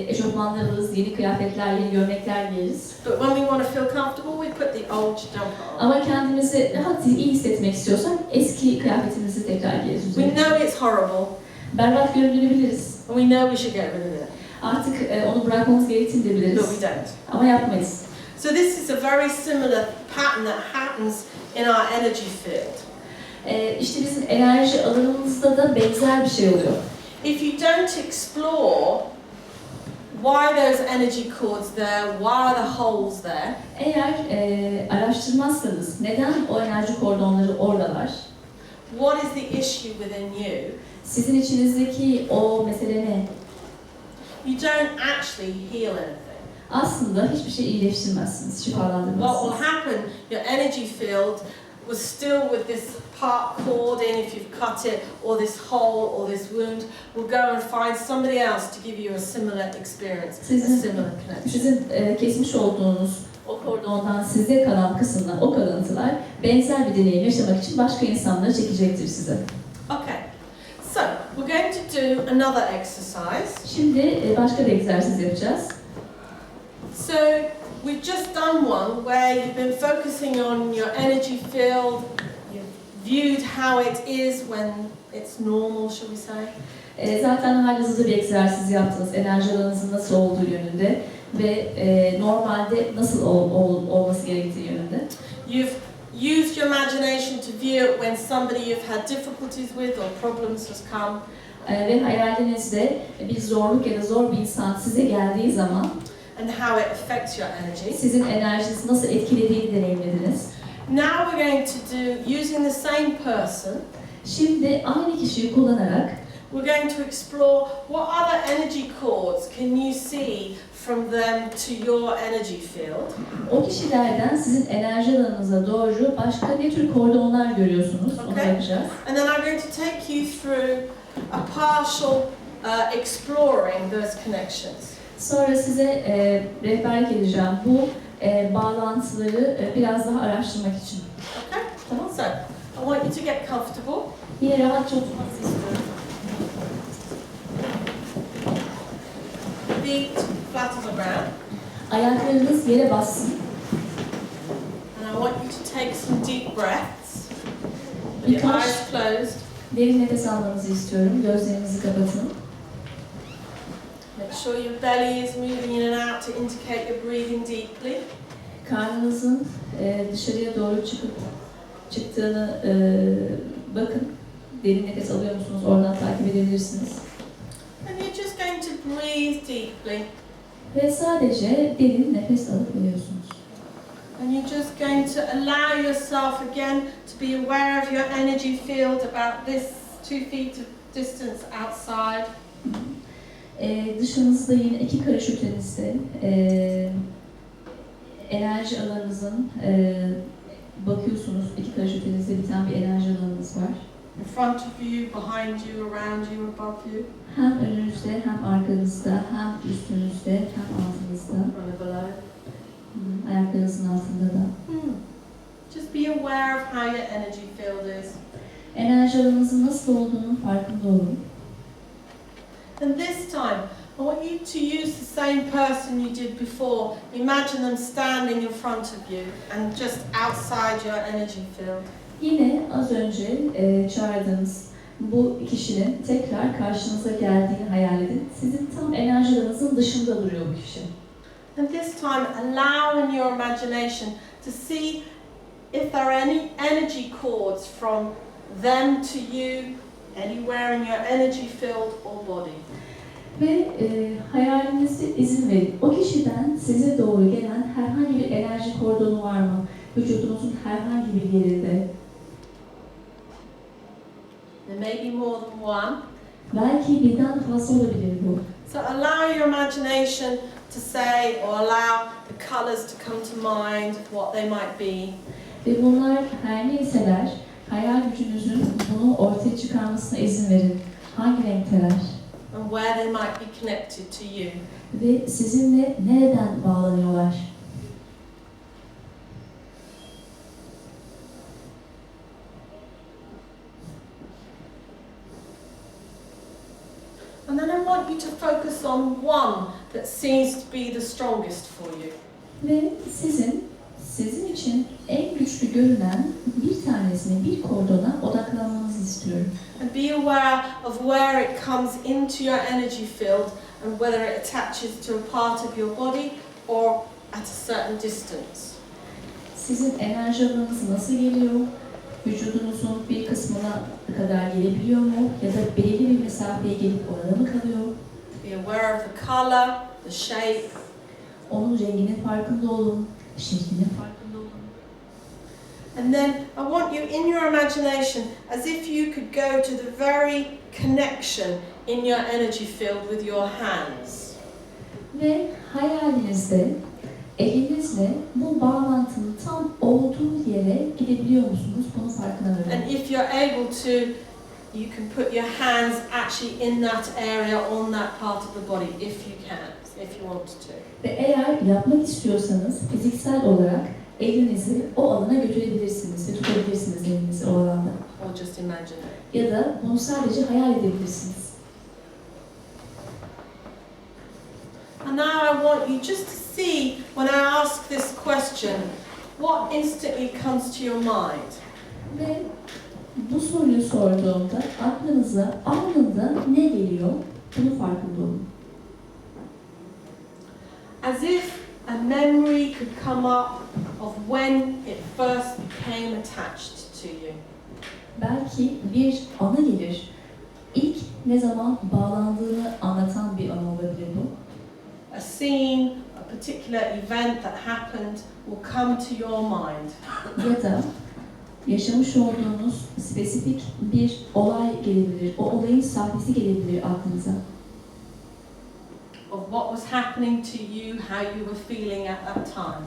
B: eşofmanlar alırız, yeni kıyafetler, yeni gömlekler giyeriz.
A: But when we want to feel comfortable, we put the old jumper on.
B: Ama kendimizi rahat, iyi hissetmek istiyorsak eski kıyafetimizi tekrar giyeriz.
A: We know it's horrible,
B: Berbat göründüğünü biliriz.
A: and we know we should get rid of it,
B: Artık onu bırakmamız gerektiğini de
A: but
B: biliriz.
A: we don't.
B: Ama yapmayız.
A: So this is a very similar pattern that happens in our energy field.
B: İşte bizim enerji alanımızda da benzer bir şey oluyor.
A: If you don't explore why those energy cords there, why are the holes there,
B: Eğer araştırmazsanız neden o enerji kordonları oradalar,
A: what is the issue within you,
B: sizin içinizdeki o mesele ne?
A: you don't actually heal anything.
B: Aslında hiçbir şey iyileştirmezsiniz,
A: What will
B: şifalandırmazsınız.
A: happen, your energy field was still with this part cord in if you've cut it, or this hole, or this wound, will go and find somebody else to give you a similar experience, a similar connection.
B: Sizin kesmiş olduğunuz o kordondan size kalan kısımdan o kalıntılar benzer bir deneyim yaşamak için başka insanları çekecektir size.
A: Okay, so we're going to do another exercise.
B: Şimdi başka bir egzersiz yapacağız.
A: So we've just done one where you've been focusing on your energy field, you've viewed how it is when it's normal, shall we say?
B: Zaten halihazırda bir egzersiz yaptınız, enerji alanınızın nasıl olduğu yönünde ve normalde nasıl olması gerektiği yönünde.
A: You've used your imagination to view it when somebody you've had difficulties with or problems has come.
B: Ve hayalinizde bir zorluk ya da zor bir insan size geldiği zaman
A: And how it affects your energy.
B: sizin enerjinizi nasıl etkilediğini deneyimlediniz.
A: Now we're going to do, using the same person,
B: Şimdi aynı kişiyi kullanarak
A: we're going to explore what other energy cords can you see from them to your energy field.
B: o kişilerden sizin enerji alanınıza doğru başka ne tür kordonlar görüyorsunuz, onu
A: Okay.
B: yapacağız.
A: And then I'm going to take you through a partial exploring those connections.
B: Sonra size rehberlik edeceğim bu bağlantıları biraz daha araştırmak için.
A: Okay?
B: Tamam.
A: So, I want you to get comfortable.
B: Yine rahatça oturmanızı istiyorum.
A: Feet flat on the ground.
B: Ayaklarınız yere bassın.
A: And I want you to take some deep breaths. With your
B: Birkaç
A: eyes closed.
B: derin nefes almanızı istiyorum. Gözlerinizi kapatın.
A: Make sure your belly is moving in and out to indicate you're breathing deeply.
B: Karnınızın dışarıya doğru çıktığını bakın. Derin nefes alıyor musunuz? Oradan takip edebilirsiniz.
A: And you're just going to breathe deeply.
B: Ve sadece derin nefes alıp veriyorsunuz.
A: And you're just going to allow yourself again to be aware of your energy field about this 2 feet of distance outside.
B: Dışınızda yine 2 karış ötenizde enerji alanınızın bakıyorsunuz. 2 karış ötenizde biten bir enerji alanınız var.
A: In front of you, behind you, around you, above you.
B: Hem önünüzde, hem arkanızda, hem üstünüzde, hem altınızda.
A: And below.
B: Ayaklarınızın altında da.
A: Just be aware of how your energy field is.
B: Enerji alanınızın nasıl olduğunun farkında olun.
A: And this time, I want you to use the same person you did before. Imagine them standing in front of you and just outside your energy field.
B: Yine az önce çağırdığınız bu kişinin tekrar karşınıza geldiğini hayal edin. Sizin tam enerji alanınızın dışında duruyor bu kişi.
A: And this time, allow in your imagination to see if there are any energy cords from them to you, anywhere in your energy field or body.
B: Ve hayalinizde izin verin. O kişiden size doğru gelen herhangi bir enerji kordonu var mı? Vücudunuzun herhangi bir yerinde.
A: There may be more than one.
B: Belki birden fazla olabilir bu.
A: So allow your imagination to say, or allow the colours to come to mind, what they might be.
B: Ve bunlar her neyseler, hayal gücünüzün bunu ortaya çıkarmasına izin verin. Hangi renkteler?
A: And where they might be connected to you.
B: Ve sizinle nereden bağlanıyorlar?
A: And then I want you to focus on one that seems to be the strongest for you.
B: Ve sizin için en güçlü görünen bir tanesine, bir kordona odaklanmanızı istiyorum.
A: And be aware of where it comes into your energy field and whether it attaches to a part of your body or at a certain distance.
B: Sizin enerji alanınız nasıl geliyor? Vücudunuzun bir kısmına kadar gelebiliyor mu? Ya da belirli bir mesafeye gelip orada mı kalıyor?
A: Be aware of the colour, the shape.
B: Onun renginin farkında olun, şeklinin farkında olun.
A: And then I want you in your imagination as if you could go to the very connection in your energy field with your hands.
B: Ve hayalinizde elinizle bu bağlantının tam olduğu yere gidebiliyor musunuz? Bunun farkına varın.
A: And if you're able to, you can put your hands actually in that area, on that part of the body, if you can, if you want to.
B: Ve eğer yapmak istiyorsanız fiziksel olarak elinizi o alana götürebilirsiniz ve tutabilirsiniz elinizi o alanda.
A: Or just imagine it.
B: Ya da bunu sadece hayal edebilirsiniz.
A: And now I want you just to see, when I ask this question, what instantly comes to your mind.
B: Ve bu soruyu sorduğumda aklınıza anında ne geliyor? Bunun farkında olun.
A: As if a memory could come up of when it first became attached to you.
B: Belki bir anı gelir. İlk ne zaman bağlandığını anlatan bir anı olabilir bu.
A: A scene, a particular event that happened will come to your mind.
B: Ya da yaşamış olduğunuz spesifik bir olay gelebilir. O olayın sahnesi gelebilir aklınıza.
A: Of what was happening to you, how you were feeling at that time.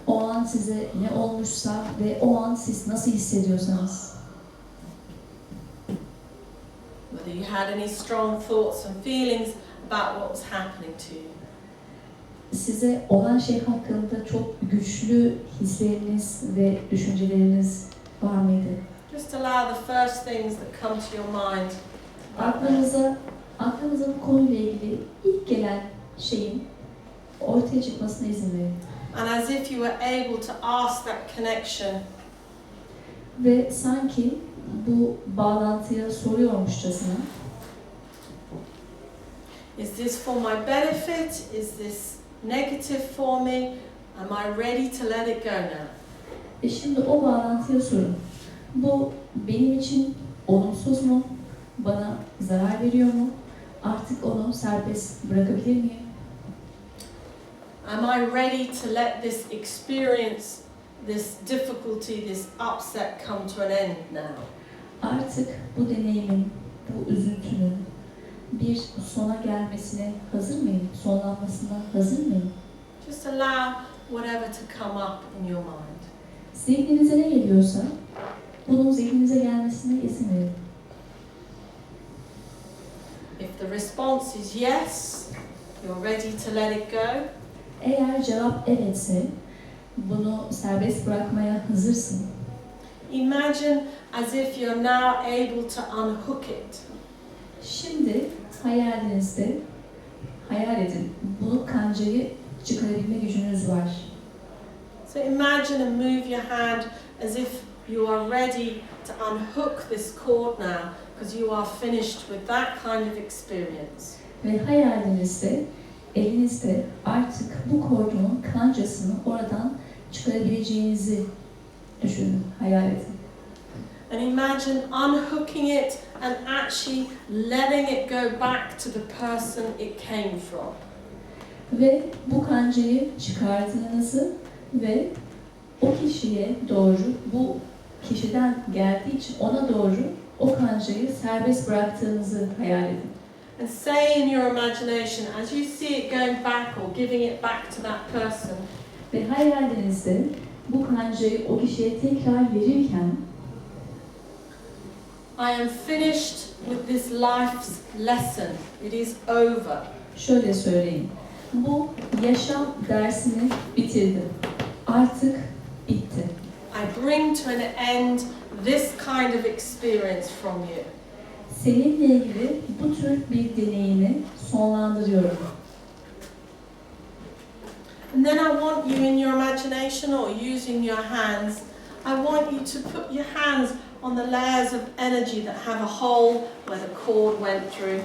B: O an size ne olmuşsa ve o an siz nasıl hissediyorsanız.
A: Whether you had any strong thoughts and feelings about what was happening to you.
B: Size olan şey hakkında çok güçlü hisleriniz ve düşünceleriniz var mıydı?
A: Just allow the first things that come to your mind.
B: Aklınıza bu konuyla ilgili ilk gelen şeyin ortaya çıkmasına izin verin.
A: And as if you were able to ask that connection,
B: Ve sanki bu bağlantıya soruyormuşçasına,
A: is this for my benefit? Is this negative for me? Am I ready to let it go now?
B: Şimdi o bağlantıya sorun. Bu benim için olumsuz mu? Bana zarar veriyor mu? Artık onu serbest bırakabilir miyim?
A: Am I ready to let this experience, this difficulty, this upset come to an end now?
B: Artık bu deneyimin, bu üzüntünün bir sona gelmesine hazır mıyım? Sonlanmasına hazır mıyım?
A: Just allow whatever to come up in your mind.
B: Zihninize ne geliyorsa bunun zihninize gelmesine izin verin.
A: If the response is yes, you're ready to let it go.
B: Eğer cevap evetse bunu serbest bırakmaya hazırsın.
A: Imagine as if you're now able to unhook it.
B: Şimdi hayalinizde hayal edin. Bu kancayı çıkarabilme gücünüz var.
A: So imagine and move your hand as if you are ready to unhook this cord now because you are finished with that kind of experience.
B: Ve hayalinizde, elinizde artık bu kordonun kancasını oradan çıkarabileceğinizi düşünün, hayal edin.
A: And imagine unhooking it and actually letting it go back to the person it came from.
B: Ve bu kancayı çıkardığınızı ve o kişiye doğru, bu kişiden geldiği için ona doğru o kancayı serbest bıraktığınızı hayal edin.
A: And say in your imagination, as you see it going back or giving it back to that person,
B: Ve hayalinizde bu kancayı o kişiye tekrar verirken
A: I am finished with this life's lesson. It is over.
B: şöyle söyleyin. Bu yaşam dersini bitirdim. Artık bitti.
A: I bring to an end this kind of experience from you.
B: Seninle ilgili bu tür bir deneyimi sonlandırıyorum.
A: And then I want you in your imagination or using your hands, I want you to put your hands on the layers of energy that have a hole where the cord went through.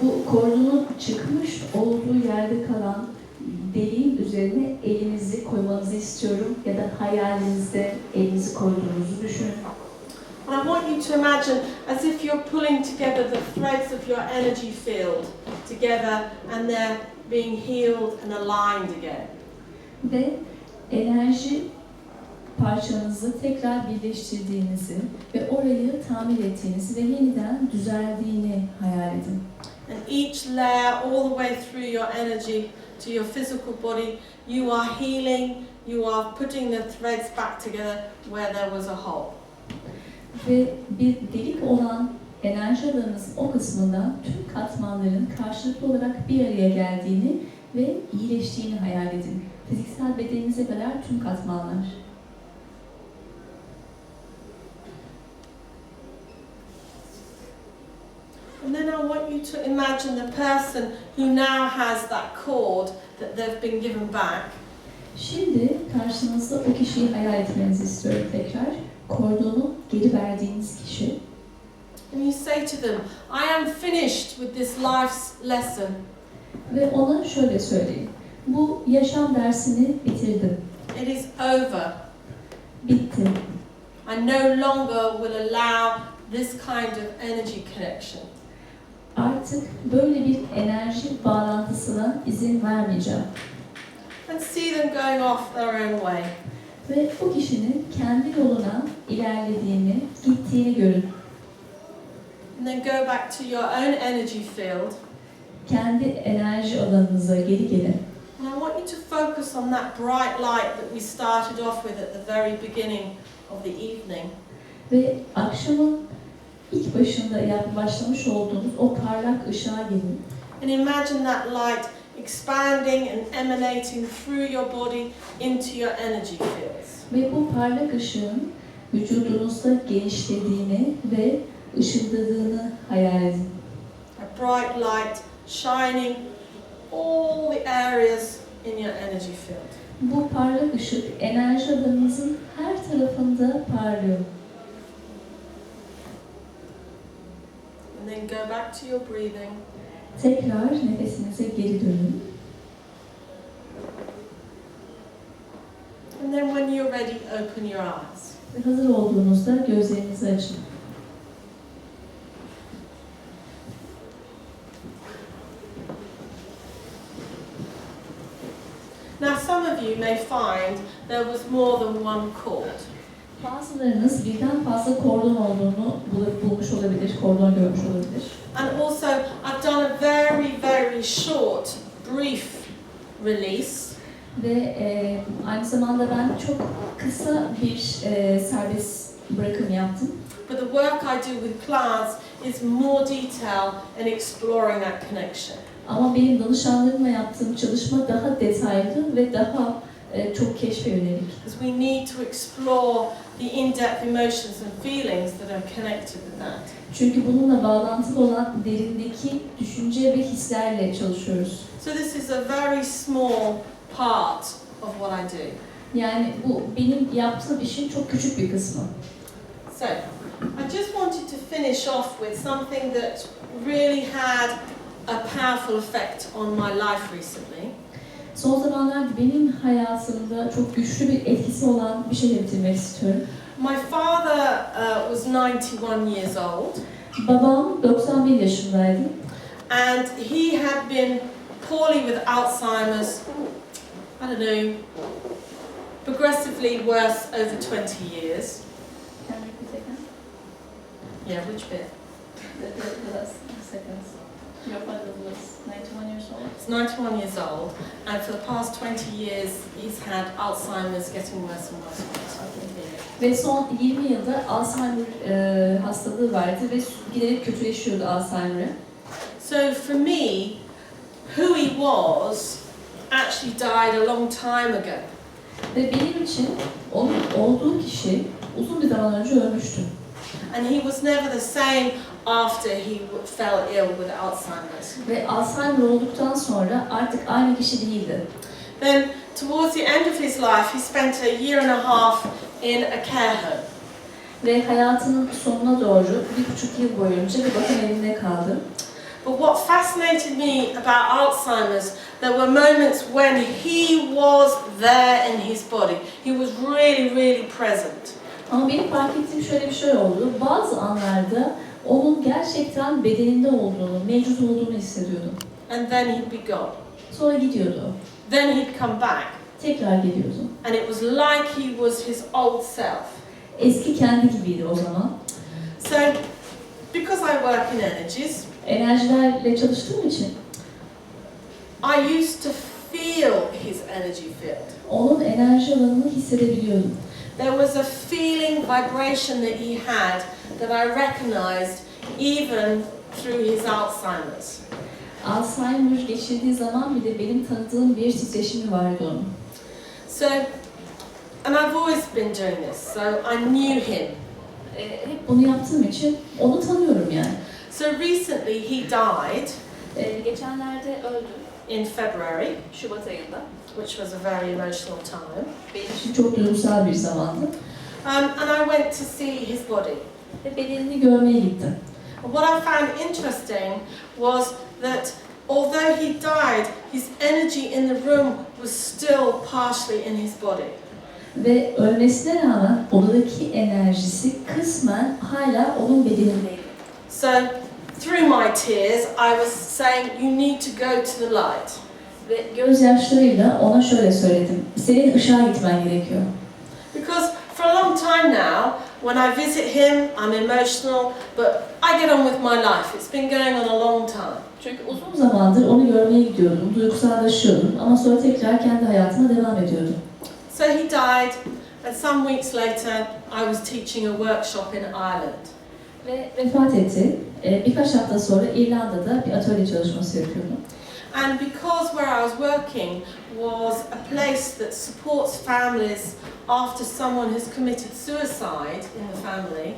B: Bu kordonun çıkmış olduğu yerde kalan deliğin üzerine elinizi koymanızı istiyorum ya da hayalinizde elinizi koyduğunuzu düşünün.
A: And I want you to imagine as if you're pulling together the threads of your energy field together and they're being healed and aligned again.
B: Ve enerji parçanızı tekrar birleştirdiğinizi ve orayı tamir ettiğinizi ve yeniden düzeldiğini hayal edin.
A: And each layer, all the way through your energy to your physical body, you are healing, you are putting the threads back together where there was a hole.
B: Ve bir delik olan enerji alanınızın o kısmında tüm katmanların karşılıklı olarak bir araya geldiğini ve iyileştiğini hayal edin. Fiziksel bedeninize kadar tüm katmanlar.
A: And then I want you to imagine the person who now has that cord that they've been given back.
B: Şimdi karşınızda o kişiyi hayal etmenizi istiyorum tekrar. Kordonu geri verdiğiniz kişi.
A: And you say to them, I am finished with this life's lesson.
B: Ve ona şöyle söyleyin. Bu yaşam dersini bitirdim.
A: It is over.
B: Bitti.
A: I no longer will allow this kind of energy connection.
B: Artık böyle bir enerji bağlantısına izin vermeyeceğim.
A: And see them going off their own way.
B: Ve o kişinin kendi yoluna ilerlediğini, gittiğini görün.
A: And then go back to your own energy field.
B: Kendi enerji alanınıza geri gelin.
A: And I want you to focus on that bright light that we started off with at the very beginning of the evening.
B: Ve akşamın ilk başında başlamış olduğunuz o parlak ışığa gelin.
A: And imagine that light expanding and emanating through your body into your energy fields.
B: Ve bu parlak ışığın vücudunuzda genişlediğini ve ışıldadığını hayal edin.
A: A bright light shining all the areas in your energy field.
B: Bu parlak ışık enerji alanınızın her tarafında parlıyor.
A: And then go back to your breathing.
B: Tekrar nefesinize geri dönün.
A: And then when you're ready, open your eyes.
B: Ve hazır olduğunuzda gözlerinizi açın.
A: Now some of you may find there was more than one cord.
B: Bazılarınız birden fazla kordon olduğunu bulmuş olabilir, kordon görmüş olabilir.
A: And also I've done a very, very short, brief release.
B: Ve aynı zamanda ben çok kısa bir serbest bırakım yaptım.
A: But the work I do with clients is more detail in exploring that connection.
B: Ama benim danışanlarımla yaptığım çalışma daha detaylı ve daha çok keşfe yönelik.
A: Because we need to explore the in-depth emotions and feelings that are connected with that.
B: Çünkü bununla bağlantılı olan derindeki düşünce ve hislerle çalışıyoruz.
A: So this is a very small part of what I do.
B: Yani bu benim yaptığım işin çok küçük bir kısmı.
A: So I just wanted to finish off with something that really had a powerful effect on my life recently.
B: Son zamanlarda benim hayatımda çok güçlü bir etkisi olan bir şey bitirmek istiyorum.
A: My father was 91 years old.
B: Babam 91 yaşındaydı.
A: And he had been poorly with Alzheimer's, I don't know, progressively worse over 20 years.
B: Can you repeat again?
A: Yeah, which bit?
B: The last seconds. Your father was 91 years old.
A: He's 91 years old, and for the past 20 years, he's had Alzheimer's getting worse and worse and worse.
B: Ve son 20 yılda Alzheimer hastalığı vardı ve giderek kötüleşiyordu Alzheimer'ı.
A: So for me, who he was actually died a long time ago.
B: Ve benim için onun olduğu kişi uzun bir zaman önce ölmüştü.
A: And he was never the same after he fell ill with Alzheimer's.
B: Ve Alzheimer olduktan sonra artık aynı kişi değildi.
A: Then, towards the end of his life, he spent a year and a half in a care home.
B: Ve hayatının sonuna doğru 1,5 yıl boyunca bir bakım evinde kaldı.
A: But what fascinated me about Alzheimer's, there were moments when he was there in his body. He was really, really present.
B: Ama benim fark ettiğim şöyle bir şey oldu. Bazı anlarda onun gerçekten bedeninde olduğunu, mevcut olduğunu hissediyordum.
A: And then he'd be gone.
B: Sonra gidiyordu.
A: Then he'd come back.
B: Tekrar geliyordu.
A: And it was like he was his old self.
B: Eski kendi gibiydi o zaman.
A: So, because I work in energies,
B: Enerjilerle çalıştığım için
A: I used to feel his energy field.
B: onun enerji alanını hissedebiliyordum.
A: There was a feeling, vibration that he had that I recognized even through his Alzheimer's.
B: Alzheimer geçirdiği zaman bile benim tanıdığım bir titreşimi vardı onun.
A: So, and I've always been doing this, so I knew him.
B: Hep bunu yaptığım için onu tanıyorum yani.
A: So recently he died
B: Geçenlerde öldü.
A: in February,
B: Şubat ayında.
A: which was a very emotional time.
B: Benim için çok duygusal bir zamandı.
A: And I went to see his body.
B: Ve bedenini görmeye gittim.
A: What I found interesting was that although he died, his energy in the room was still partially in his body.
B: Ve ölmesine rağmen odadaki enerjisi kısmen hala onun bedenindeydi.
A: So through my tears, I was saying, you need to go to the light.
B: Ve gözyaşlarıyla ona şöyle söyledim. Senin ışığa gitmen gerekiyor.
A: Because for a long time now, when I visit him, I'm emotional, but I get on with my life. It's been going on a long time.
B: Çünkü uzun zamandır onu görmeye gidiyordum, duygusallaşıyordum ama sonra tekrar kendi hayatıma devam ediyordum.
A: So he died, and some weeks later, I was teaching a workshop in Ireland.
B: Ve vefat etti. Birkaç hafta sonra İrlanda'da bir atölye çalışması yapıyordum.
A: And because where I was working was a place that supports families after someone has committed suicide in the family,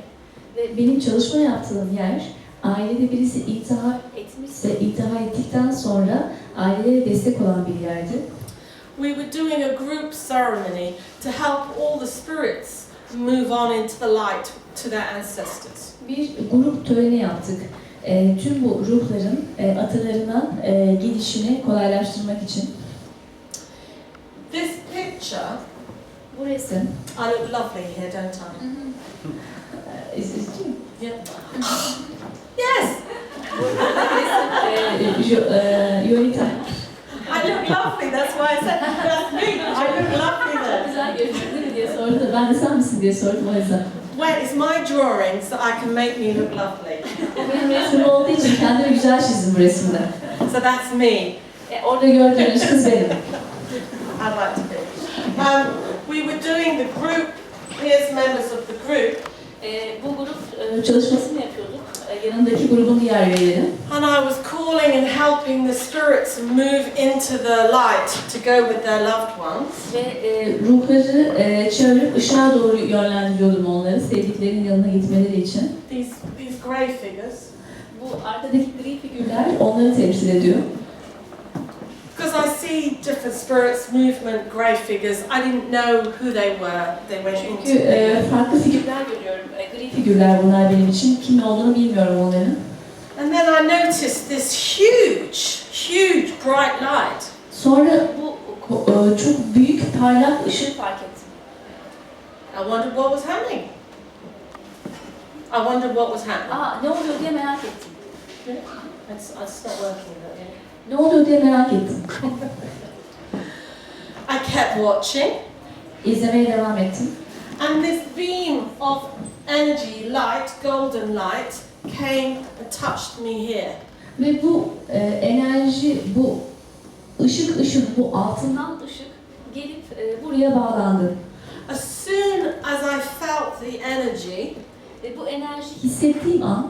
B: Ve benim çalışma yaptığım yer, ailede birisi intihar etmişse, intihar ettikten sonra ailelere destek olan bir yerdi.
A: we were doing a group ceremony to help all the spirits move on into the light to their ancestors.
B: Bir grup töreni yaptık. Tüm bu ruhların atalarına gelişini kolaylaştırmak için.
A: This picture,
B: Bu resim,
A: I look lovely here, don't I? Yeah. Yes,
B: Juanita.
A: I look lovely. That's why I said that's me. I look lovely there.
B: Güzel görünüyor diye sordu. Ben de sen misin diye sordum o yüzden.
A: Where is my drawings that I can make me look lovely?
B: Benim resmim olduğu için kendimi güzel çizdim bu resimde.
A: So that's me.
B: Orada gördüğünüz kız benim.
A: I'd like to be. We were doing the group. Here's members of the group.
B: Bu grup çalışmasını yapıyorduk. Yanındaki grubun diğer üyeleri.
A: And I was calling and helping the spirits move into the light to go with their loved ones.
B: Ve ruhları çağırıp ışığa doğru yönlendiriyordum onları, sevdiklerinin yanına gitmeleri için.
A: These grey figures.
B: Bu arkadaki gri figürler onları temsil ediyor.
A: Because I see different spirits, movement, grey figures. I didn't know who they were. They went into
B: Çünkü
A: me.
B: farklı figürler görüyorum. Gri figürler bunlar benim için. Kim olduğunu bilmiyorum onların.
A: And then I noticed this huge bright light.
B: Sonra bu çok büyük parlak ışığı fark ettim.
A: I wondered what was happening. I wondered what was happening.
B: Ne oluyor diye merak ettim.
A: It's not working.
B: Ne oluyor diye merak ettim.
A: I kept watching,
B: İzlemeye devam ettim.
A: and this beam of energy, light, golden light, came and touched me here.
B: Ve bu enerji, bu ışık, bu altından ışık gelip buraya bağlandı.
A: As soon as I felt the energy,
B: Ve bu enerji hissettiğim an,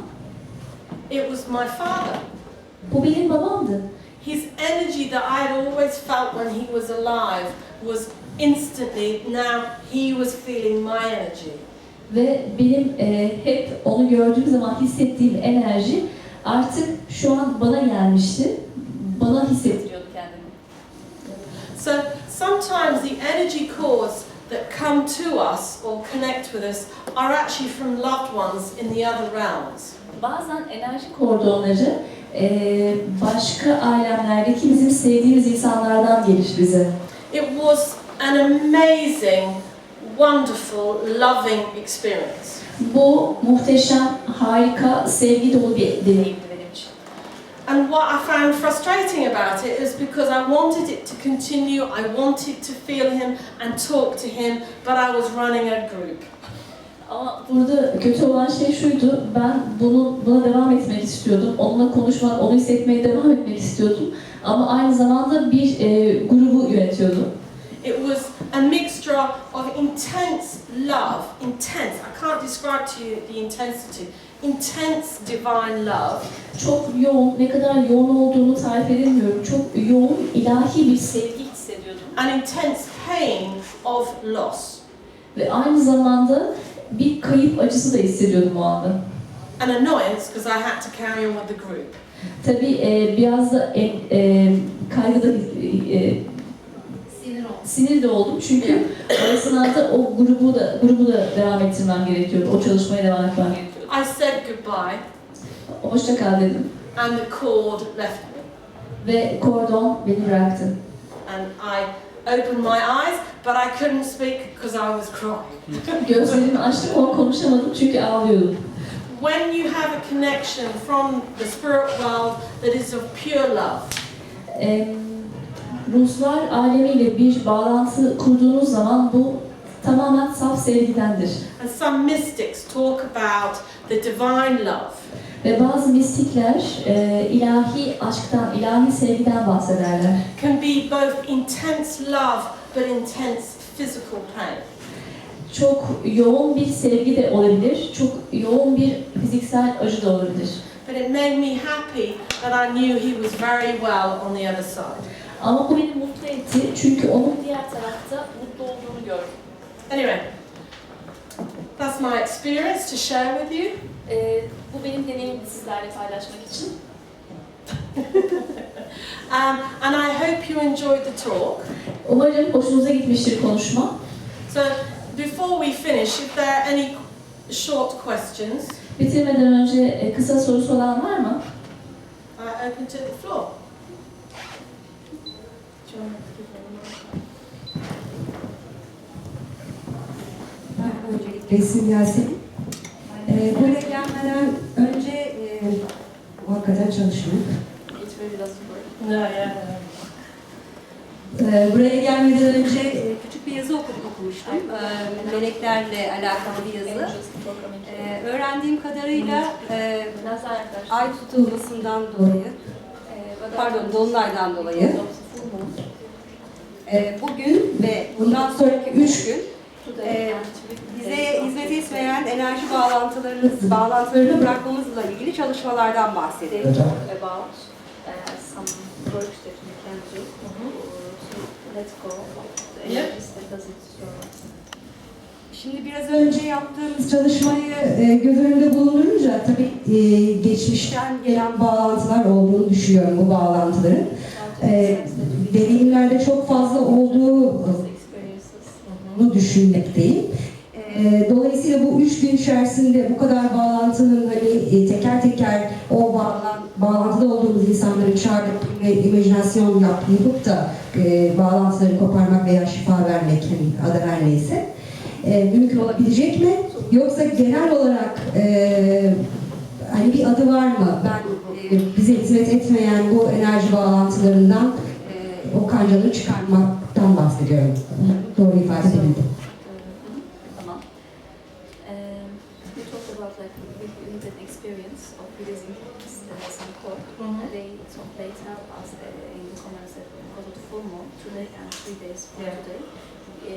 A: it was my father.
B: bu benim babamdı.
A: His energy that I had always felt when he was alive was instantly, now he was feeling my energy.
B: Ve benim hep onu gördüğüm zaman hissettiğim enerji artık şu an bana gelmişti. Bana hissettiriyordu kendimi.
A: So sometimes the energy cores that come to us or connect with us are actually from loved ones in the other realms.
B: Bazen enerji kordonları başka alemlerdeki bizim sevdiğimiz insanlardan gelir bize.
A: It was an amazing, wonderful, loving experience.
B: Bu muhteşem, harika, sevgi dolu bir deneyimdi benim için.
A: And what I found frustrating about it is because I wanted it to continue, I wanted to feel him and talk to him, but I was running a group.
B: Ama burada kötü olan şey şuydu, ben buna devam etmek istiyordum. Onunla konuşmak, onu hissetmeye devam etmek istiyordum. Ama aynı zamanda bir grubu yönetiyordum.
A: It was a mixture of intense love, intense, I can't describe to you the intensity, intense divine love.
B: Çok yoğun, ne kadar yoğun olduğunu tarif edemiyorum. Çok yoğun, ilahi bir sevgi hissediyordum.
A: An intense pain of loss.
B: Ve aynı zamanda bir kayıp acısı da hissediyordum o anda.
A: An annoyance because I had to carry on with the group.
B: Tabii biraz da kaygı da sinir de oldum çünkü o esnada o grubu da devam ettirmem gerekiyordu. O çalışmaya devam etmem gerekiyordu.
A: I said goodbye
B: Hoşça kal dedim
A: and the cord left me.
B: ve kordon beni bıraktı.
A: And I opened my eyes, but I couldn't speak because I was crying.
B: Gözlerimi açtım ama konuşamadım çünkü ağlıyordum.
A: When you have a connection from the spirit world that is of pure love,
B: Ruhlar alemiyle bir bağlantı kurduğunuz zaman bu tamamen saf sevgidendir.
A: and some mystics talk about the divine love,
B: Ve bazı mistikler ilahi aşktan, ilahi sevgiden bahsederler.
A: can be both intense love but intense physical pain.
B: Çok yoğun bir sevgi de olabilir, çok yoğun bir fiziksel acı da olabilir.
A: But it made me happy that I knew he was very well on the other side.
B: Ama bu beni mutlu etti çünkü onun diğer tarafta mutlu olduğunu gördüm.
A: Anyway, that's my experience to share with you.
B: Bu benim deneyimimi sizlerle paylaşmak için.
A: And I hope you enjoyed the talk.
B: Umarım hoşunuza gitmiştir konuşma.
A: So before we finish, if there are any short questions,
B: Bitirmeden önce kısa sorusu olan var mı?
A: I open to the floor.
E: Öncelikle isim Yasemin. Buraya gelmeden önce hakikaten çalışmak.
A: No, yeah.
E: Buraya gelmeden önce küçük bir yazı okumuştum. Meleklerle alakalı bir yazı. Öğrendiğim kadarıyla ay tutulmasından dolayı, pardon dolunaydan dolayı bugün ve bundan sonraki 3 gün bize hizmet etmeyen enerji bağlantılarını bırakmamızla ilgili çalışmalardan bahsediyor. Şimdi biraz önce yaptığımız çalışmayı göz önünde bulundurunca tabii geçmişten gelen bağlantılar olduğunu düşünüyorum bu bağlantıların. Deneyimlerde çok fazla olduğunu düşünmekteyim. Dolayısıyla bu 3 gün içerisinde bu kadar bağlantının hani teker teker o bağlantıda olduğumuz insanları çağırıp imajinasyon yapıp da bağlantıları koparmak veya şifa vermek hani adı her neyse mümkün olabilecek mi? Yoksa genel olarak hani bir adı var mı? Ben bize hizmet etmeyen bu enerji bağlantılarından o kancaları çıkarmaktan bahsediyorum. Doğru ifade edebildim.
B: Tamam. We talked about like an experience of releasing some cord. later, as in the comments that because of the full moon, today and 3 days from
A: Yeah.
B: today,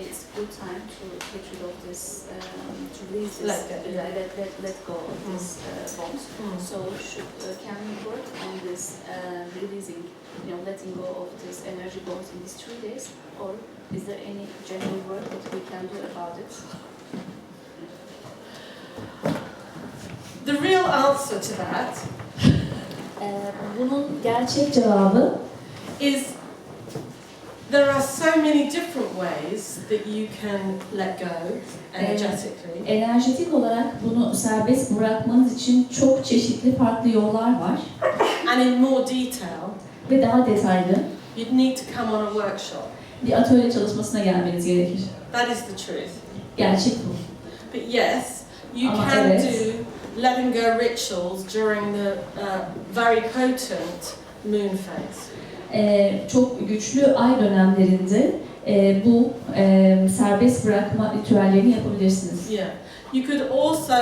B: it's good time to get rid of this, to release this, let go of this bonds. So can we work on this releasing, letting go of this energy bonds in these 3 days, or is there any general work that we can do about it?
A: The real answer to that
B: Bunun gerçek cevabı
A: is there are so many different ways that you can let go energetically.
B: enerjetik olarak bunu serbest bırakmanız için çok çeşitli farklı yollar var
A: And in more detail,
B: ve daha detaylı
A: you'd need to come on a workshop.
B: bir atölye çalışmasına gelmeniz gerekir.
A: That is the truth.
B: Gerçek bu.
A: But yes, you
B: Ama
A: can
B: evet.
A: do letting go rituals during the very potent moon phase.
B: Çok güçlü ay dönemlerinde bu serbest bırakma ritüellerini yapabilirsiniz.
A: Yeah. You could also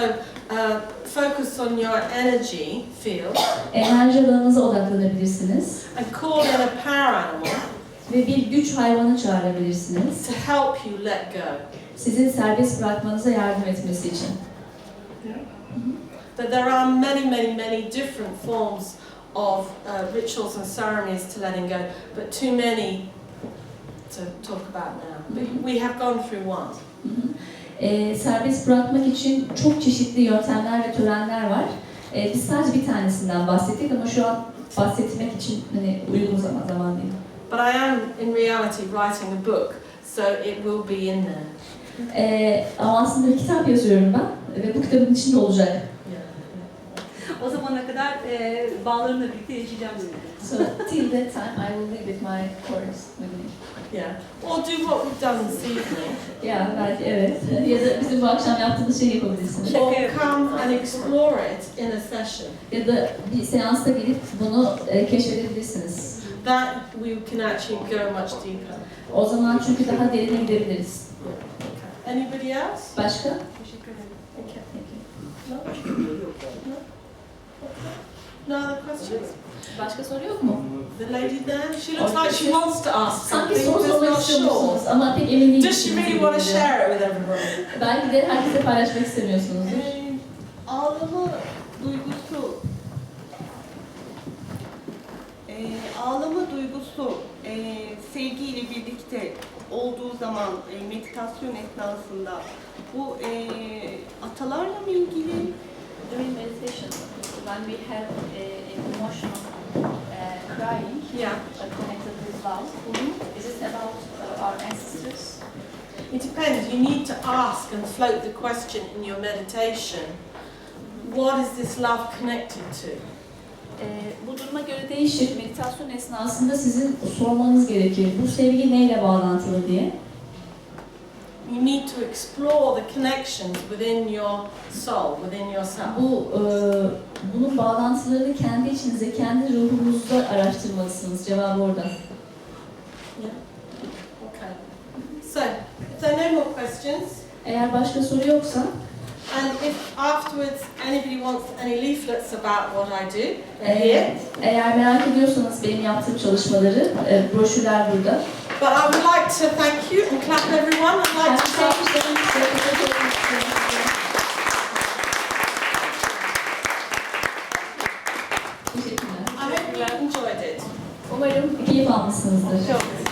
A: focus on your energy field
B: Enerji alanınıza odaklanabilirsiniz
A: and call in a power animal
B: ve bir güç hayvanı çağırabilirsiniz.
A: to help you let go.
B: Sizin serbest bırakmanıza yardım etmesi için.
A: That there are many, many, many different forms of rituals and ceremonies to letting go, but too many to talk about now. But we have gone through one.
B: Serbest bırakmak için çok çeşitli yöntemler ve törenler var. Biz sadece bir tanesinden bahsettik ama şu an bahsetmek için uygun zaman değil.
A: But I am in reality writing a book, so it will be in there.
B: Ama aslında bir kitap yazıyorum ben ve bu kitabın içinde olacak.
F: O zamana kadar bağlarımla birlikte yaşayacağım dedi.
B: So till that time I will live with my chorus with me.
A: Yeah. Or do what we've done this evening.
B: Ya belki evet. Ya da bizim bu akşam yaptığımız şey yapabilirsiniz.
A: Or come and explore it in a session.
B: Ya da bir seansta gelip bunu keşfedebilirsiniz.
A: That we can actually go much deeper.
B: O zaman çünkü daha derine gidebiliriz.
A: Anybody else?
B: Başka?
F: Teşekkür ederim.
A: Okay.
B: Peki.
A: No other questions?
B: Başka soru yok mu?
A: The lady there, she looks like she wants to ask
B: Sanki
A: something,
B: soru
A: but
B: sormak
A: not
B: istiyor
A: sure.
B: musunuz ama pek emin değilsiniz.
A: Does she really want to share it with everybody?
B: Belki de herkese paylaşmak istemiyorsunuzdur.
G: Ağlama duygusu sevgiyle birlikte olduğu zaman meditasyon esnasında bu atalarla mı ilgili?
B: During meditation, when we have emotional crying,
A: Yeah.
B: connected with love, is it about our ancestors?
A: It depends. You need to ask and float the question in your meditation. What is this love connected to?
B: Bu duruma göre değişir. Meditasyon esnasında sizin sormanız gerekir. Bu sevgi neyle bağlantılı diye.
A: You need to explore the connections within your soul, within yourself.
B: Bunun bağlantılarını kendi içinizde, kendi ruhunuzda araştırmalısınız. Cevabı orada.
A: Yeah. Okay. So, if there are no more questions,
B: Eğer başka soru yoksa,
A: and if afterwards anybody wants any leaflets about what I do, they're here.
B: eğer merak ediyorsanız benim yaptığım çalışmaları, broşürler burada.
A: But I would like to thank you and clap everyone. I'd like to thank
B: Teşekkürler.
A: I hope you enjoyed it.
B: Umarım keyif almışsınızdır.